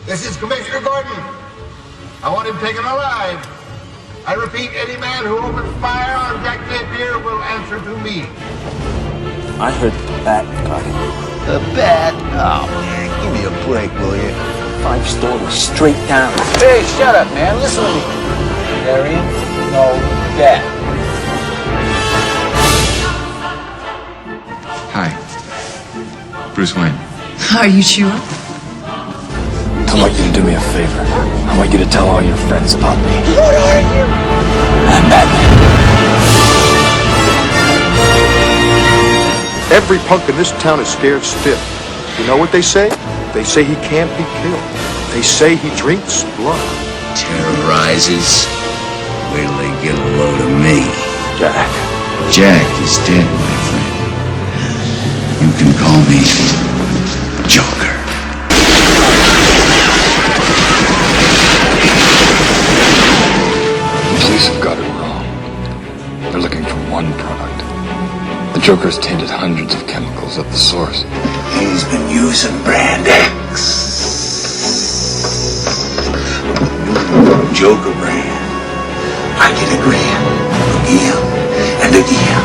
This is Commissioner Gordon. I want him taken alive. I repeat, any man who opens fire on Jack Napier will answer to me. I heard the bat got him. The bat? Oh, man, give me a break, will you? 5 stories straight down. Hey, shut up, man. Listen to me. There ain't no bat. Hi. Bruce Wayne. Are you sure? I want you to do me a favor. I want you to tell all your friends about me. What are you? I'm Batman. Every punk in this town is scared stiff. You know what they say? They say he can't be killed. They say he drinks blood. Terrorizes. Wait till they get a load of me. Jack. Jack is dead, my friend. You can call me Joker. The police have got it wrong. They're looking for one product. The Joker's tainted hundreds of chemicals at the source. He's been using brand X. Joker brand. I get a grand again and again.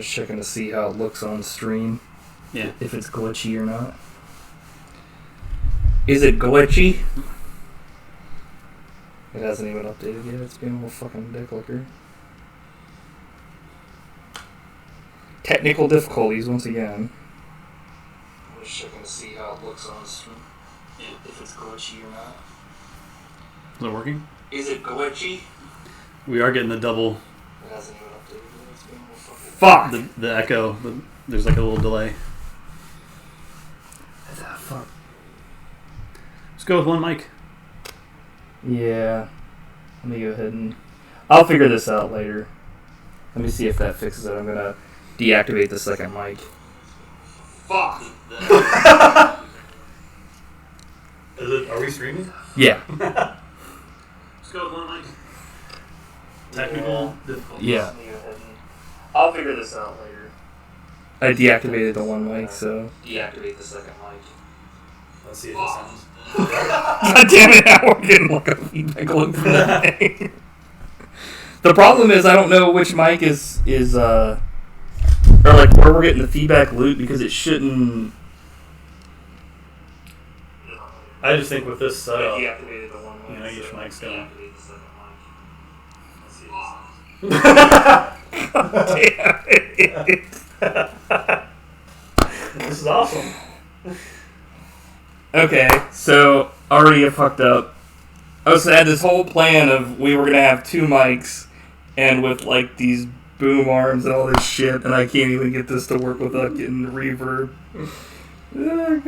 Checking to see how it looks on stream. Yeah. If it's glitchy or not. Is it glitchy? It hasn't even updated yet. It's being a little fucking dick licker. Technical difficulties once again. I'm just checking to see how it looks on stream. If it's glitchy or not. Is it working? Is it glitchy? We are getting the double. It hasn't even updated yet. It's being a little fucking... Fuck! The echo. There's like a little delay. Fuck. Let's go with one mic. Yeah. Let me go ahead and... I'll figure this out later. Let me see if that fixes it. I'm gonna deactivate the second mic. Fuck! Are we streaming? Yeah. Let's go with one mic. Technical difficulties. Yeah. I'll figure this out later. I deactivated the one mic, so... Deactivate the second mic. Let's see if it sounds... God damn it, now we're getting like a feedback loop from that thing. The problem is I don't know which mic is or like where we're getting the feedback loop because it shouldn't... I just think with this setup, deactivated the one mic, you know, each mic's gonna... Damn it. This is awesome. Okay, so already I fucked up. I had this whole plan of we were gonna have 2 mics and with like these boom arms and all this shit, and I can't even get this to work without getting the reverb. Oh,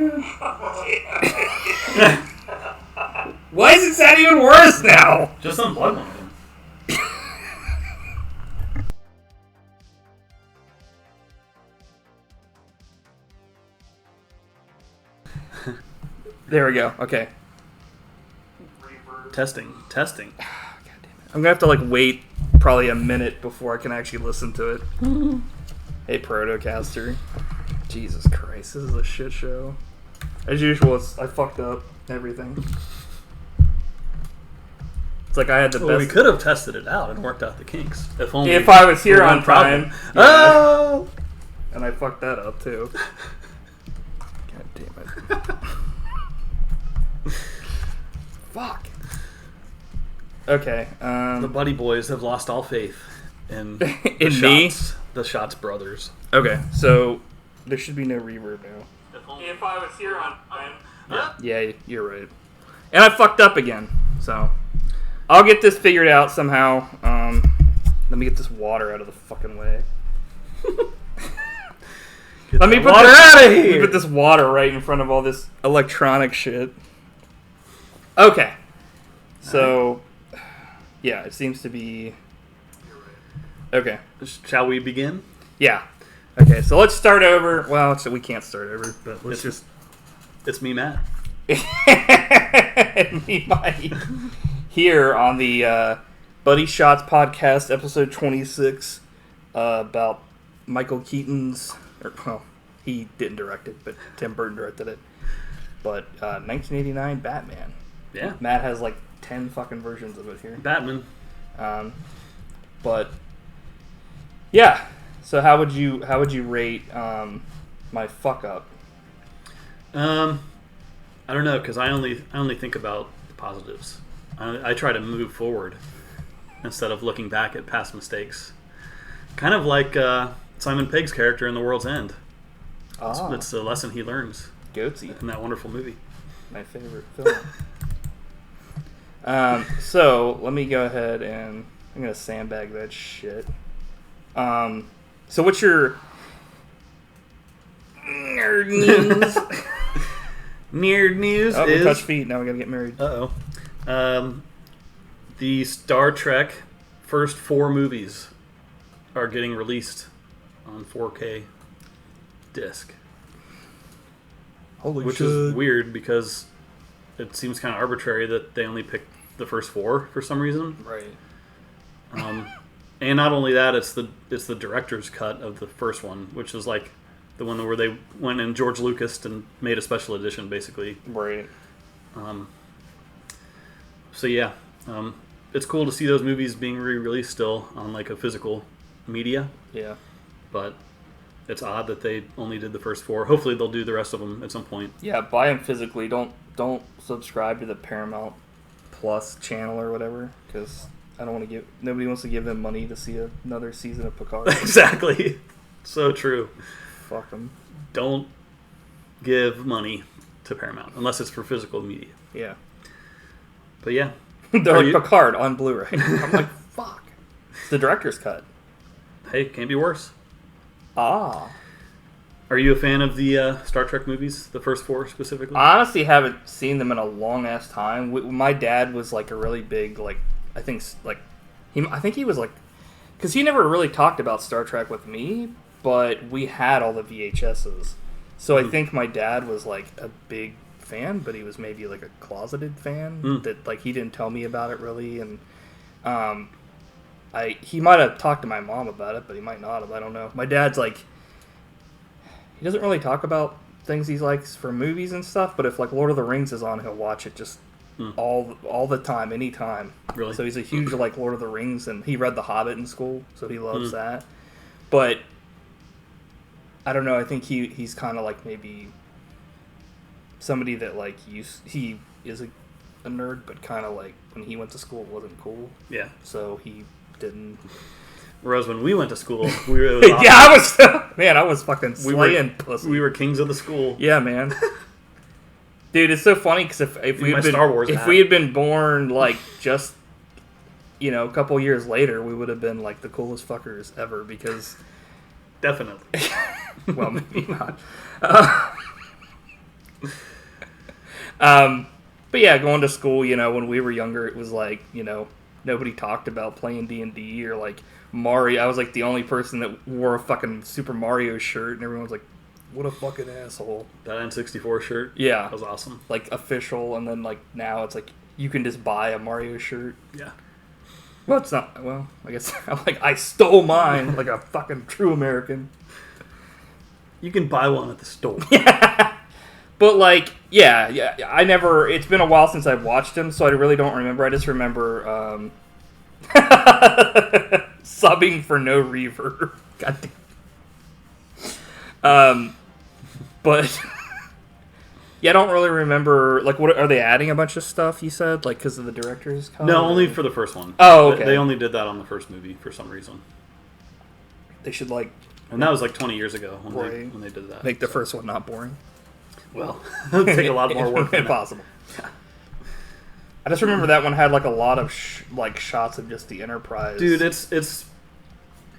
God. Why is it sound even worse now? Just unplug one of them. There we go. Okay. Testing. God damn it. I'm gonna have to like wait probably a minute before I can actually listen to it. Hey, Protocaster. Jesus Christ, this is a shit show. As usual, I fucked up everything. It's like I had the Well, we best. could have tested it out and worked out the kinks. If only. If I was here for one on time. problem. Oh! And I fucked that up too. God damn it. Fuck. Okay. The Buddy Boys have lost all faith in the In me? the Shotz brothers. Okay, so there should be no reverb now. If I was here on time. Yeah, you're right. And I fucked up again, so I'll get this figured out somehow. Let me get this water out of the fucking way. Let me put water this, out of let me here! put this water right in front of all this electronic shit. Okay, so yeah, it seems to be okay. Shall we begin? Yeah. Okay, so let's start over. Well, so we can't start over, but let's just. It's me, Matt. And me, Mike, here on the Buddy Shots podcast, episode 26, about Michael Keaton's. Well, he didn't direct it, but Tim Burton directed it. But 1989 Batman. Yeah. Matt has like 10 fucking versions of it here. Batman. But yeah. So how would you rate my fuck up? I don't know, because I only think about the positives. I try to move forward instead of looking back at past mistakes. Kind of like Simon Pegg's character in The World's End. It's the lesson he learns Goatsy. in that wonderful movie. My favorite film. So let me go ahead and I'm gonna sandbag that shit. So what's your nerd news? Nerd news Oh, we is touch feet. Now we gotta get married. The Star Trek first 4 movies are getting released on 4K disc. Holy Which is weird because it seems kind of arbitrary that they only picked the first 4 for some reason. Right. And not only that, it's the director's cut of the first one, which is like the one where they went in George Lucas and made a special edition, basically. Right. So yeah, it's cool to see those movies being re-released still on like a physical media. Yeah. But it's odd that they only did the first 4. Hopefully they'll do the rest of them at some point. Yeah. Buy them physically. Don't subscribe to the Paramount Plus channel or whatever, because I don't want to give. Nobody wants to give them money to see another season of Picard. Exactly. So true. Fuck them. Don't give money to Paramount unless it's for physical media. Yeah. But yeah, They're like Picard on Blu-ray. I'm like, fuck. It's the director's cut. Hey, can't be worse. Ah. Are you a fan of the Star Trek movies, the first 4 specifically? I honestly haven't seen them in a long ass time. My dad was like a really big I think he was like, because he never really talked about Star Trek with me, but we had all the VHSs. So I think my dad was like a big fan, but he was maybe like a closeted fan that like he didn't tell me about it really, and he might have talked to my mom about it, but he might not have. I don't know. My dad's like, he doesn't really talk about things he likes for movies and stuff, but if like Lord of the Rings is on, he'll watch it just all the time, anytime. Really? So he's a huge like Lord of the Rings, and he read The Hobbit in school, so he loves that. But I don't know. I think he's kind of like maybe somebody that like he is a nerd, but kind of like when he went to school it wasn't cool. Yeah. So he didn't. Whereas when we went to school, we were awesome. Yeah, I was fucking slaying pussy. We were kings of the school. Yeah, man. Dude, it's so funny because if we had been born like just a couple years later, we would have been like the coolest fuckers ever because. Definitely. Well, maybe not. But yeah, going to school, when we were younger, it was like, nobody talked about playing D&D or like Mario. I was like the only person that wore a fucking Super Mario shirt, and everyone was like, what a fucking asshole. That N64 shirt? Yeah. That was awesome. Like official, and then like now it's like you can just buy a Mario shirt. Yeah. Well, it's not. Well, I guess I'm like, I stole mine like a fucking true American. You can buy one at the store. But, like, yeah, I never... It's been a while since I've watched him, so I really don't remember. I just remember subbing for no reverb. God damn. But... Yeah, I don't really remember... Like, what are they adding a bunch of stuff, you said? Like, because of the director's cut? No, only for the first one. Oh, okay. They only did that on the first movie for some reason. They should, like... And that was like 20 years ago when they did that. Make the first one not boring. Well, it would take a lot more work. Impossible. Yeah. I just remember that one had like a lot of shots of just the Enterprise. Dude, it's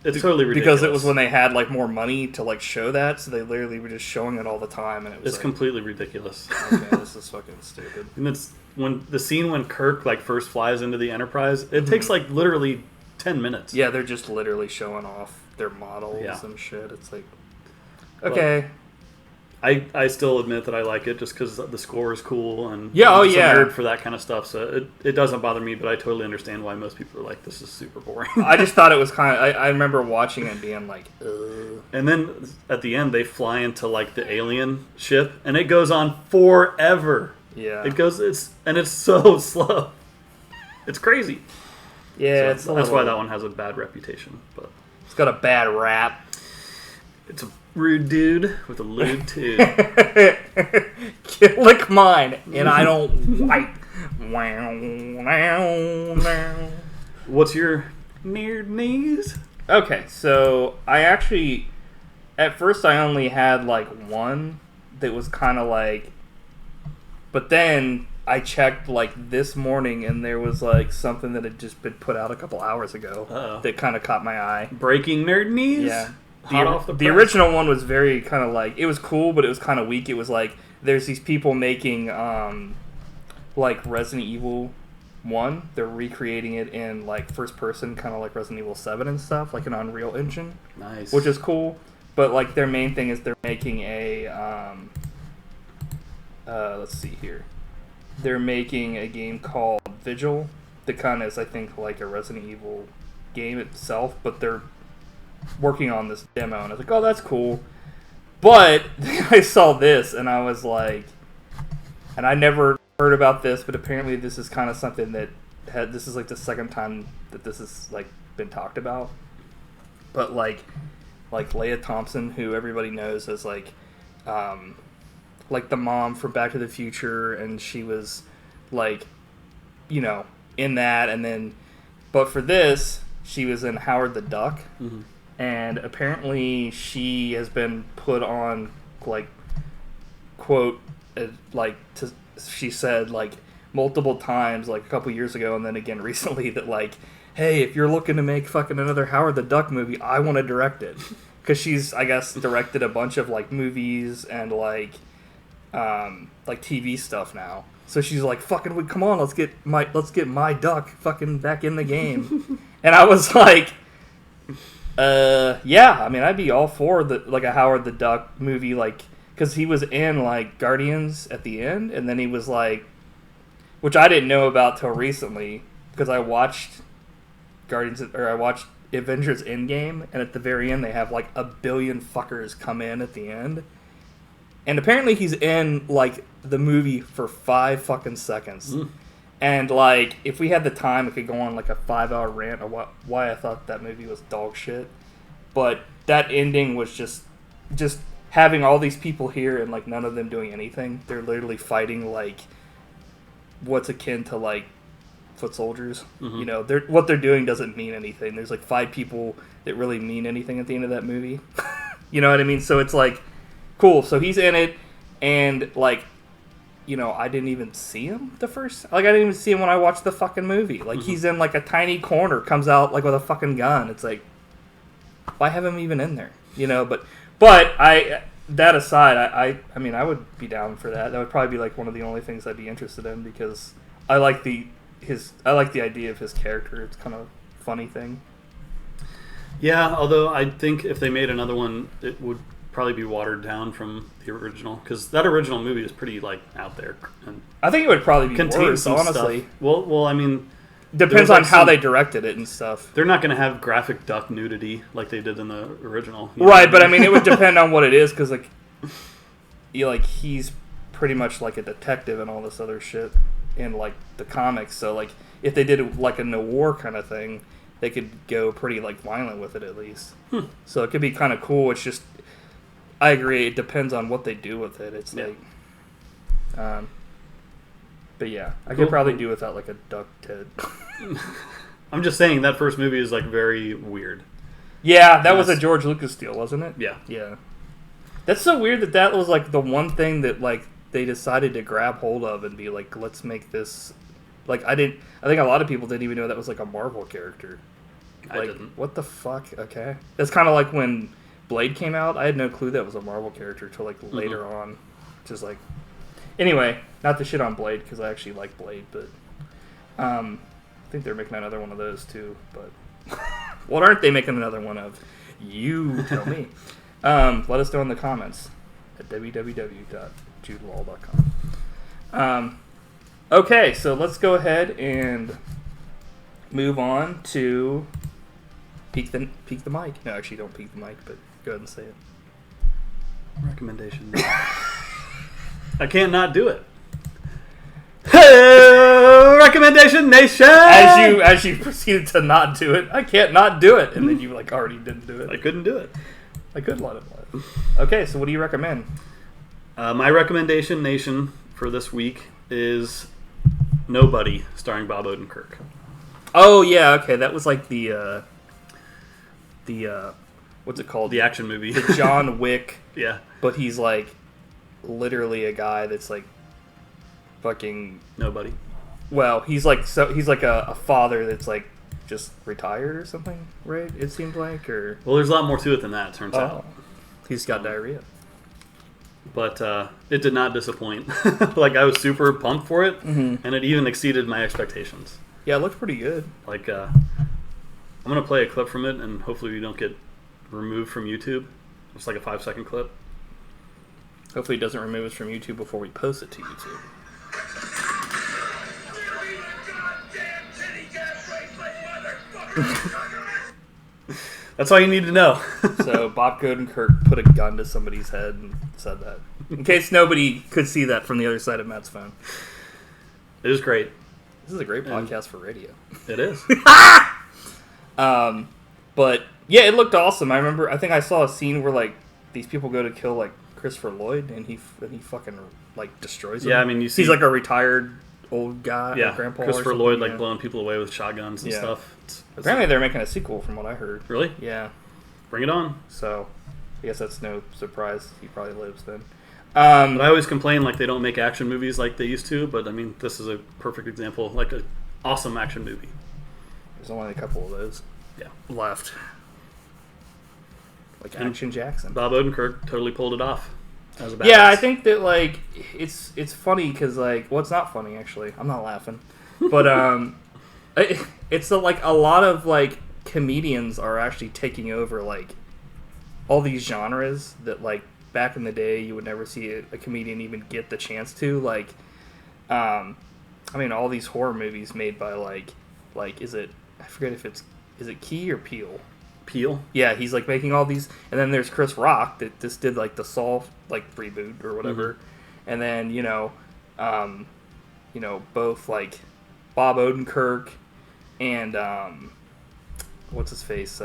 totally ridiculous. Because it was when they had like more money to like show that, so they literally were just showing it all the time, and it was it's completely ridiculous. Okay, this is fucking stupid. And it's when the scene when Kirk like first flies into the Enterprise, it takes like literally 10 minutes. Yeah, they're just literally showing off their models and shit. It's like, okay. I still admit that I like it just because the score is cool and yeah, I'm a nerd for that kind of stuff. So it doesn't bother me, but I totally understand why most people are like, this is super boring. I just thought it was kind of. I remember watching it and being like, ugh. And then at the end, they fly into like the alien ship, and it goes on forever. Yeah, it's so slow. It's crazy. Yeah, so that's why that one has a bad reputation. But it's got a bad rap. It's a rude dude with a lewd tube. Lick mine, and I don't wipe. What's your nerd knees? Okay, so I actually, at first I only had like one that was kind of like, but then I checked like this morning and there was like something that had just been put out a couple hours ago that kind of caught my eye. Breaking nerd knees? Yeah. The original one was very kind of like, it was cool, but it was kind of weak. It was like, there's these people making like Resident Evil 1. They're recreating it in like first person, kind of like Resident Evil 7 and stuff, like an Unreal Engine. Nice. Which is cool. But like their main thing is they're making a let's see here. They're making a game called Vigil that kind of is, I think, like a Resident Evil game itself, but they're working on this demo, and I was like, oh, that's cool. But I saw this, and I was like, and I never heard about this, but apparently this is kind of something that this is like the second time that this has like been talked about. But like Leia Thompson, who everybody knows as like the mom from Back to the Future, and she was like, you know, in that, and then, but for this, she was in Howard the Duck. Mm-hmm. And apparently she has been put on, like, quote, she said, like, multiple times, like, a couple years ago, and then again recently, that, like, hey, if you're looking to make fucking another Howard the Duck movie, I want to direct it. Because she's, I guess, directed a bunch of, like, movies and, like TV stuff now. So she's like, fucking, come on, let's get my duck fucking back in the game. And I was like... yeah, I mean, I'd be all for a Howard the Duck movie, like, because he was in, like, Guardians at the end, and then he was, like, which I didn't know about till recently, because I watched I watched Avengers Endgame, and at the very end they have, like, 1 billion fuckers come in at the end, and apparently he's in, like, the movie for 5 fucking seconds. Mm. And, like, if we had the time, it could go on, like, a 5-hour rant of why I thought that movie was dog shit. But that ending was just having all these people here and, like, none of them doing anything. They're literally fighting, like, what's akin to, like, foot soldiers. Mm-hmm. You know, what they're doing doesn't mean anything. There's, like, 5 people that really mean anything at the end of that movie. You know what I mean? So it's, like, cool. So he's in it, and, like... You know, I didn't even see him the first... Like, I didn't even see him when I watched the fucking movie. Like, he's in, like, a tiny corner, comes out, like, with a fucking gun. It's like, why have him even in there? You know, but that aside, I mean, I would be down for that. That would probably be, like, one of the only things I'd be interested in, because I like the idea of his character. It's kind of a funny thing. Yeah, although I think if they made another one, it would... probably be watered down from the original, because that original movie is pretty, like, out there. And I think it would probably be worse, honestly. Stuff. Well, I mean... Depends on how they directed it and stuff. They're not going to have graphic duck nudity like they did in the original. Right, but I mean, it would depend on what it is, because, like, he's pretty much like a detective and all this other shit in like the comics. So like if they did like a noir kind of thing, they could go pretty like violent with it at least. So it could be kind of cool. It's just, I agree. It depends on what they do with it. It's like, but yeah, I could probably do without like a duck Ted. I'm just saying that first movie is like very weird. Yeah, that was a George Lucas deal, wasn't it? Yeah. Yeah. That's so weird that was like the one thing that like they decided to grab hold of and be like, let's make this. Like I think a lot of people didn't even know that was like a Marvel character. Like, I didn't. What the fuck? Okay. That's kind of like when Blade came out. I had no clue that was a Marvel character till like later on. Just like. Anyway, not to shit on Blade because I actually like Blade, but I think they're making another one of those too. But what aren't they making another one of? You tell me. Let us know in the comments at www.judelaw.com. Okay, so let's go ahead and move on to peek the mic. No, actually, don't peek the mic, but go ahead and say it. Recommendation. I can't not do it. Hey, recommendation nation. As you proceeded to not do it, I can't not do it, and then you like already didn't do it. I couldn't do it. I could let it. Okay, so what do you recommend? My recommendation nation for this week is Nobody, starring Bob Odenkirk. Oh yeah, okay, that was like the what's it called? The action movie. The John Wick. Yeah. But he's like literally a guy that's like fucking Nobody. Well, he's like a father that's like just retired or something, right? It seemed like, or well, there's a lot more to it than that. It turns out he's got diarrhea. But it did not disappoint. Like I was super pumped for it, and it even exceeded my expectations. Yeah, it looked pretty good. Like I'm gonna play a clip from it, and hopefully we don't get removed from YouTube. It's like a 5-second clip. Hopefully it doesn't remove us from YouTube before we post it to YouTube. That's all you need to know. So Bob Odenkirk put a gun to somebody's head and said that. In case nobody could see that from the other side of Matt's phone. It is great. This is a great podcast for radio. It is. But yeah, it looked awesome. I think I saw a scene where like these people go to kill like Christopher Lloyd and he fucking like destroys him. Yeah, I mean you see he's like a retired old guy, yeah, grandpa. Christopher Lloyd like blowing people away with shotguns and stuff. Apparently they're making a sequel from what I heard. Really? Yeah. Bring it on. So I guess that's no surprise. He probably lives then. But I always complain like they don't make action movies like they used to, but I mean this is a perfect example, like an awesome action movie. There's only a couple of those left. Like Action Jackson. Bob Odenkirk totally pulled it off. As a badass. Yeah, I think that like it's funny because like it's not funny actually. I'm not laughing, but it's like a lot of like comedians are actually taking over like all these genres that like back in the day you would never see a comedian even get the chance to like. I mean all these horror movies made by like is it I forget if is it Key or Peele? Peele. Yeah, he's like making all these, and then there's Chris Rock that just did like the Saw like reboot or whatever, and then both like Bob Odenkirk and what's his face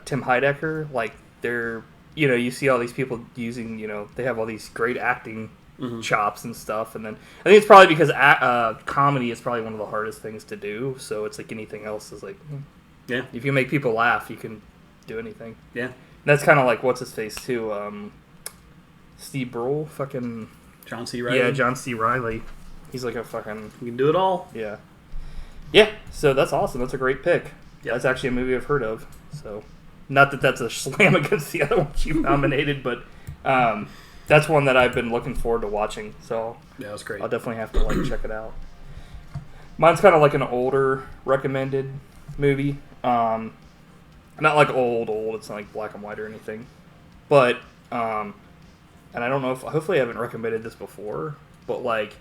Tim Heidecker, like they're you see all these people using they have all these great acting chops and stuff, and then I think it's probably because comedy is probably one of the hardest things to do, so it's like anything else is like. Yeah. If you make people laugh, you can do anything. Yeah. And that's kind of like what's his face too. Steve Brule, fucking John C. Reilly. Yeah, John C. Reilly. He's like a fucking. You can do it all. Yeah. Yeah. So that's awesome. That's a great pick. Yeah. That's actually a movie I've heard of. So, not that that's a slam against the other ones you nominated, but that's one that I've been looking forward to watching. So yeah, it was great. I'll definitely have to like check it out. Mine's kind of like an older recommended movie. Not like old. It's not like black and white or anything. But, and I don't know if, hopefully I haven't recommended this before, but like,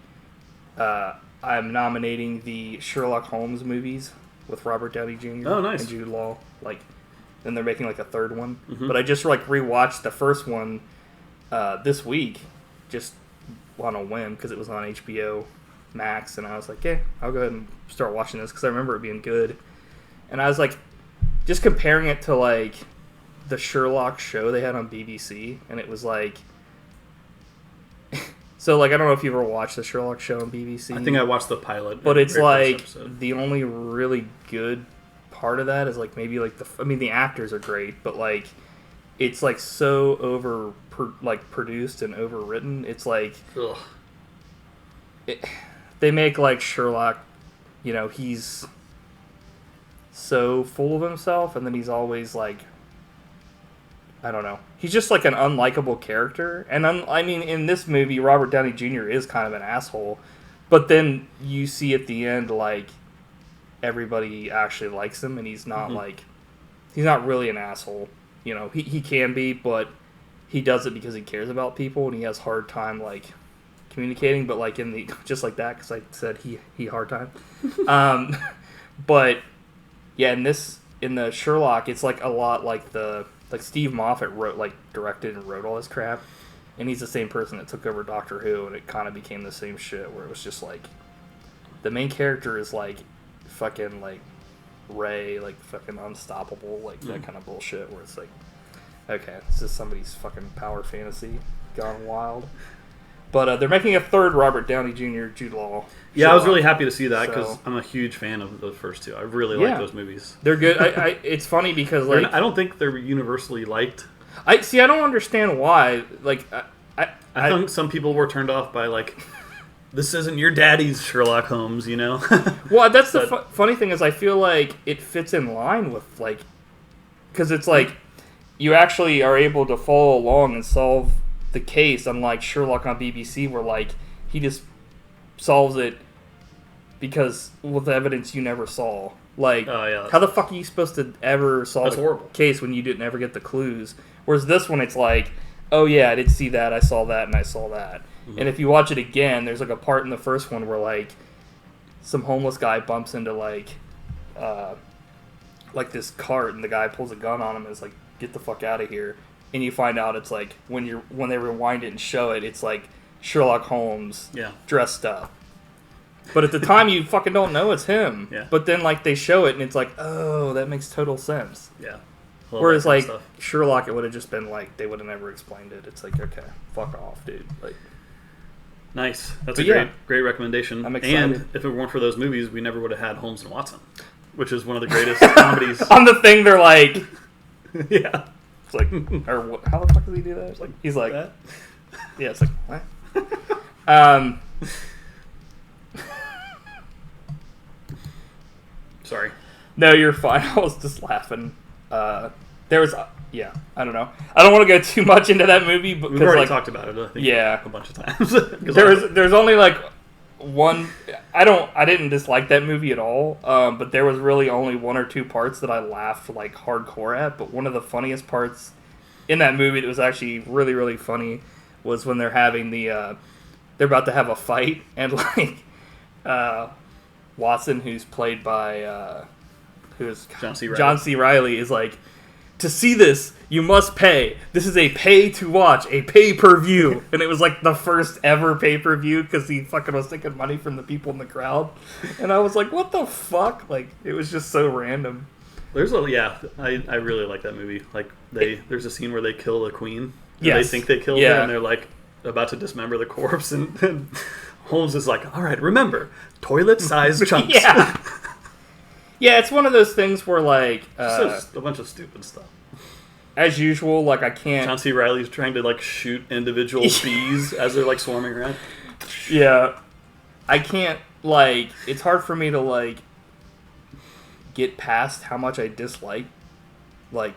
I'm nominating the Sherlock Holmes movies with Robert Downey Jr. Oh, nice. And Jude Law. Like, then they're making like a third one. But I just like rewatched the first one, this week, just on a whim because it was on HBO Max, and I was like, "Yeah, I'll go ahead and start watching this," because I remember it being good. And I was like, just comparing it to like the Sherlock show they had on BBC, and it was like, so like I don't know if you ever watched the Sherlock show on BBC. I think I watched the pilot, but it's like episode. The only really good part of that is like maybe like the actors are great, but like it's like so produced and overwritten. It's like they make like Sherlock, he's so full of himself, and then he's always like, I don't know, he's just like an unlikable character. And I mean, in this movie, Robert Downey Jr. is kind of an asshole, but then you see at the end like everybody actually likes him, and he's not like, he's not really an asshole. He can be, but he does it because he cares about people, and he has hard time like communicating. But like in the just like that, because I said he hard time. But yeah, in the Sherlock, it's like a lot like Steve Moffat directed and wrote all this crap, and he's the same person that took over Doctor Who, and it kind of became the same shit where it was just like the main character is like fucking like Ray, like fucking unstoppable, like that kind of bullshit where it's like, okay, this is somebody's fucking power fantasy gone wild. But they're making a third Robert Downey Jr. Jude Law. Yeah, I was really happy to see that because So- I'm a huge fan of those first two. I really like those movies. They're good. It's funny because like I don't think they're universally liked. I don't understand why. Like I think some people were turned off by like, this isn't your daddy's Sherlock Holmes, Well, that's the funny thing is I feel like it fits in line with like, because it's like you actually are able to follow along and solve the case, unlike Sherlock on BBC, where like he just solves it because with evidence you never saw. Like, how the fuck are you supposed to ever solve a case when you didn't ever get the clues? Whereas this one, it's like, oh yeah, I did see that, I saw that, and I saw that. And if you watch it again, there's like a part in the first one where like some homeless guy bumps into like this cart, and the guy pulls a gun on him and is like, get the fuck out of here. And you find out it's like when they rewind it and show it, it's like Sherlock Holmes dressed up. But at the time you fucking don't know it's him. Yeah. But then like they show it and it's like, oh, that makes total sense. Yeah. Whereas like Sherlock, it would have just been like they would have never explained it. It's like, okay, fuck off, dude. Like, nice. That's a great recommation. I'm excited. And if it weren't for those movies, we never would have had Holmes and Watson, which is one of the greatest comedies. On the thing, they're like, yeah. It's like, or how the fuck does he do that? It's like, he's like, that? Yeah, it's like, what? Sorry. No, you're fine. I was just laughing. There was, I don't know. I don't want to go too much into that movie, but we've already talked about it. I think, a bunch of times. there's only like one. I didn't dislike that movie at all. But there was really only one or two parts that I laughed like hardcore at. But one of the funniest parts in that movie that was actually really really funny was when they're having they're about to have a fight, and like Watson, who's played by John C. Reilly, is like, to see this, you must pay. This is a pay-to-watch, a pay-per-view. And it was like the first ever pay-per-view because he fucking was taking money from the people in the crowd. And I was like, what the fuck? Like, it was just so random. I really like that movie. Like, there's a scene where they kill the queen. Yes. They think they killed her, and they're like about to dismember the corpse. And Holmes is like, all right, remember, toilet-sized chunks. Yeah. Yeah, it's one of those things where, like... just a bunch of stupid stuff. As usual, like, I can't... John C. Reilly's trying to, like, shoot individual bees as they're, like, swarming around. Yeah. I can't, like... It's hard for me to, like, get past how much I dislike, like,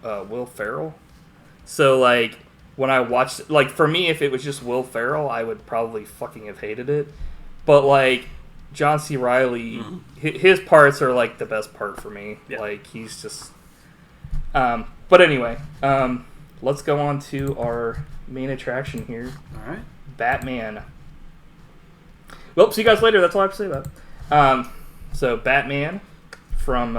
Will Ferrell. So, like, when I watched... Like, for me, if it was just Will Ferrell, I would probably fucking have hated it. But, like... John C. Reilly, his parts are like the best part for me. Yeah. Like, he's just... but anyway, let's go on to our main attraction here. All right. Batman. Well, see you guys later. That's all I have to say about it. So, Batman from...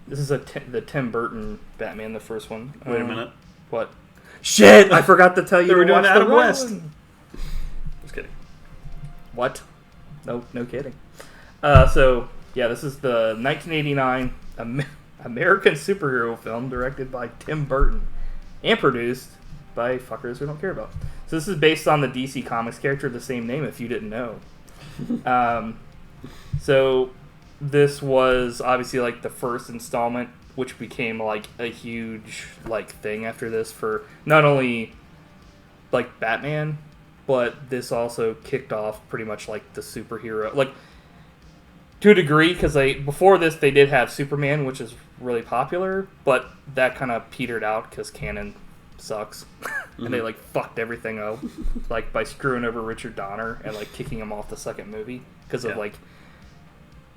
this is the Tim Burton Batman, the first one. Wait a minute. What? Shit! I forgot to tell you. They were doing Adam West. What? No kidding. So, yeah, this is the 1989 American superhero film directed by Tim Burton and produced by fuckers we don't care about. So this is based on the DC Comics character of the same name, if you didn't know. So this was obviously like the first installment, which became like a huge like thing after this for not only like Batman, but this also kicked off pretty much like the superhero, like to a degree, because before this they did have Superman, which is really popular, but that kind of petered out because canon sucks. And they like fucked everything up like by screwing over Richard Donner and like kicking him off the second movie because of like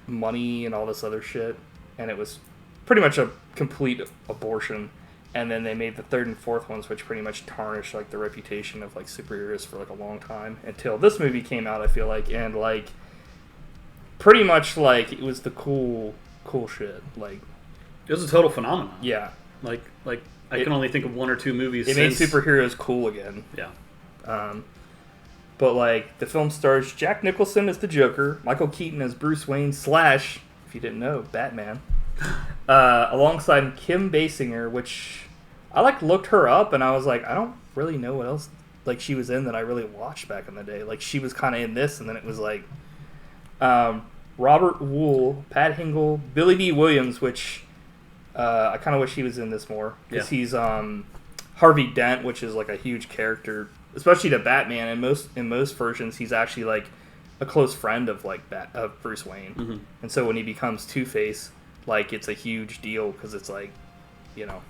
money and all this other shit, and it was pretty much a complete abortion. And then they made the third and fourth ones, which pretty much tarnished like the reputation of like superheroes for like a long time until this movie came out, I feel like, and like pretty much like it was the cool shit. Like it was a total phenomenon. Yeah, like I can only think of one or two movies. It made superheroes cool again. Yeah. But like the film stars Jack Nicholson as the Joker, Michael Keaton as Bruce Wayne / if you didn't know, Batman, alongside Kim Basinger, which I like looked her up and I was like, I don't really know what else like she was in that I really watched back in the day. Like she was kind of in this, and then it was like Robert Wuhl, Pat Hingle, Billy Dee Williams, which I kind of wish he was in this more because he's Harvey Dent, which is like a huge character, especially to Batman. And in most versions, he's actually like a close friend of like of Bruce Wayne, Mm-hmm. and so when he becomes Two-Face, like it's a huge deal because it's like, you know.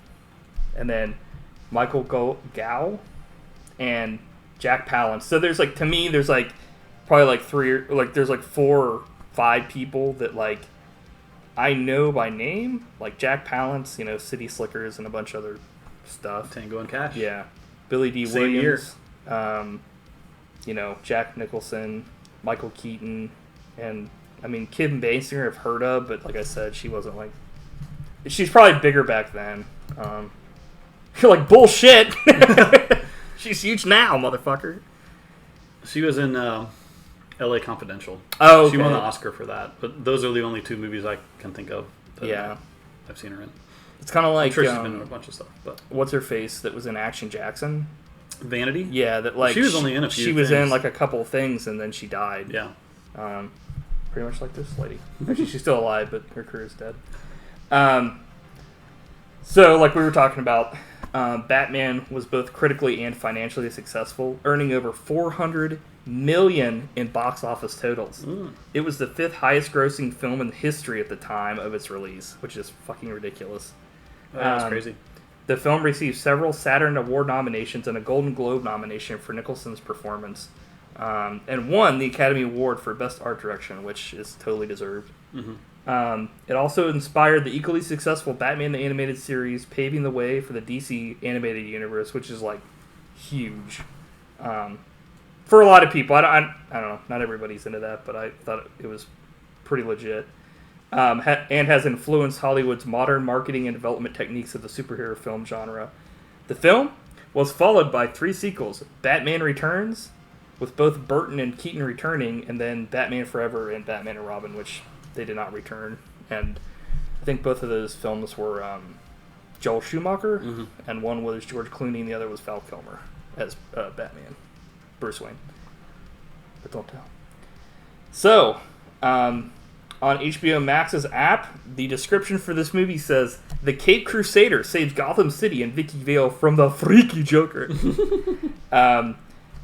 And then Michael Gough and Jack Palance. So there's like, to me, there's like probably like there's like 4 or 5 people that like I know by name, like Jack Palance, you know, City Slickers and a bunch of other stuff. Tango and Cash. Yeah. Billy Dee Same Williams. You know, Jack Nicholson, Michael Keaton, and I mean Kim Basinger I've heard of, but like I said, she wasn't like, she's probably bigger back then. You're like, bullshit. She's huge now, motherfucker. She was in L.A. Confidential. Oh, okay. She won the Oscar for that. But those are the only 2 movies I can think of that I've seen her in. It's kind of like, I'm sure she's been in a bunch of stuff. But what's her face that was in Action Jackson? Vanity? Yeah, that like she was only in a few. She was things. in like a couple things and then she died. Yeah. Pretty much like this lady. Actually, she's still alive, but her career's dead. So, like we were talking about, Batman was both critically and financially successful, earning over $400 million in box office totals. It was the 5th highest grossing film in history at the time of its release, which is fucking ridiculous. That's crazy. The film received several Saturn Award nominations and a Golden Globe nomination for Nicholson's performance, and won the Academy Award for Best Art Direction, which is totally deserved. Mm-hmm. It also inspired the equally successful Batman the Animated Series, paving the way for the DC Animated Universe, which is like huge for a lot of people. I don't know, not everybody's into that, but I thought it was pretty legit. And has influenced Hollywood's modern marketing and development techniques of the superhero film genre. The film was followed by 3 sequels: Batman Returns, with both Burton and Keaton returning, and then Batman Forever and Batman and Robin, which they did not return. And I think both of those films were Joel Schumacher, and one was George Clooney, and the other was Val Kilmer as Batman, Bruce Wayne. But don't tell. So, on HBO Max's app, the description for this movie says, "The Caped Crusader saves Gotham City and Vicky Vale from the freaky Joker."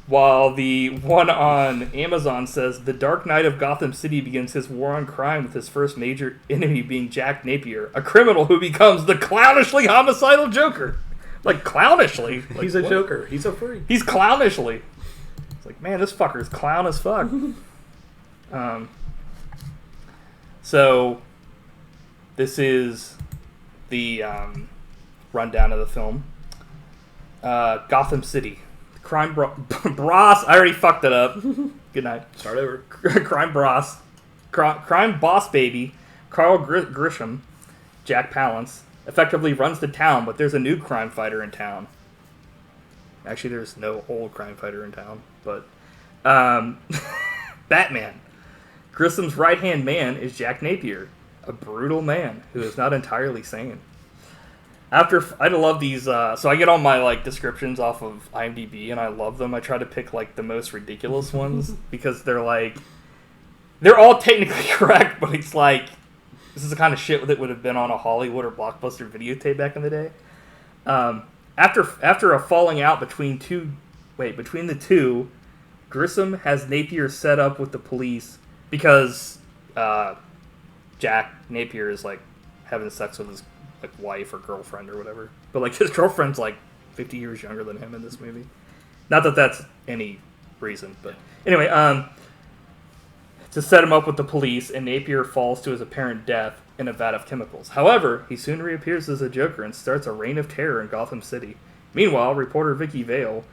While the one on Amazon says, "The Dark Knight of Gotham City begins his war on crime with his first major enemy being Jack Napier, a criminal who becomes the clownishly homicidal Joker." Like, clownishly. Like, He's a what? Joker. He's a free. He's clownishly. It's like, man, this fucker's clown as fuck. So, this is the rundown of the film. Gotham City. Crime Boss. I already fucked it up. Good night. Start over. Crime boss baby, Carl Grisham, Jack Palance, effectively runs the town, but there's a new crime fighter in town. Actually, there's no old crime fighter in town, but Batman. Grissom's right-hand man is Jack Napier, a brutal man who is not entirely sane. I love these, so I get all my like descriptions off of IMDb, and I love them. I try to pick like the most ridiculous ones because they're all technically correct, but it's like this is the kind of shit that would have been on a Hollywood or Blockbuster videotape back in the day. After a falling out between the two, Grissom has Napier set up with the police because Jack Napier is like having sex with his like wife or girlfriend or whatever, but like his girlfriend's like 50 years younger than him in this movie. Not that that's any reason, but anyway, to set him up with the police, and Napier falls to his apparent death in a vat of chemicals. However, he soon reappears as a Joker and starts a reign of terror in Gotham City. Meanwhile, reporter Vicky Vale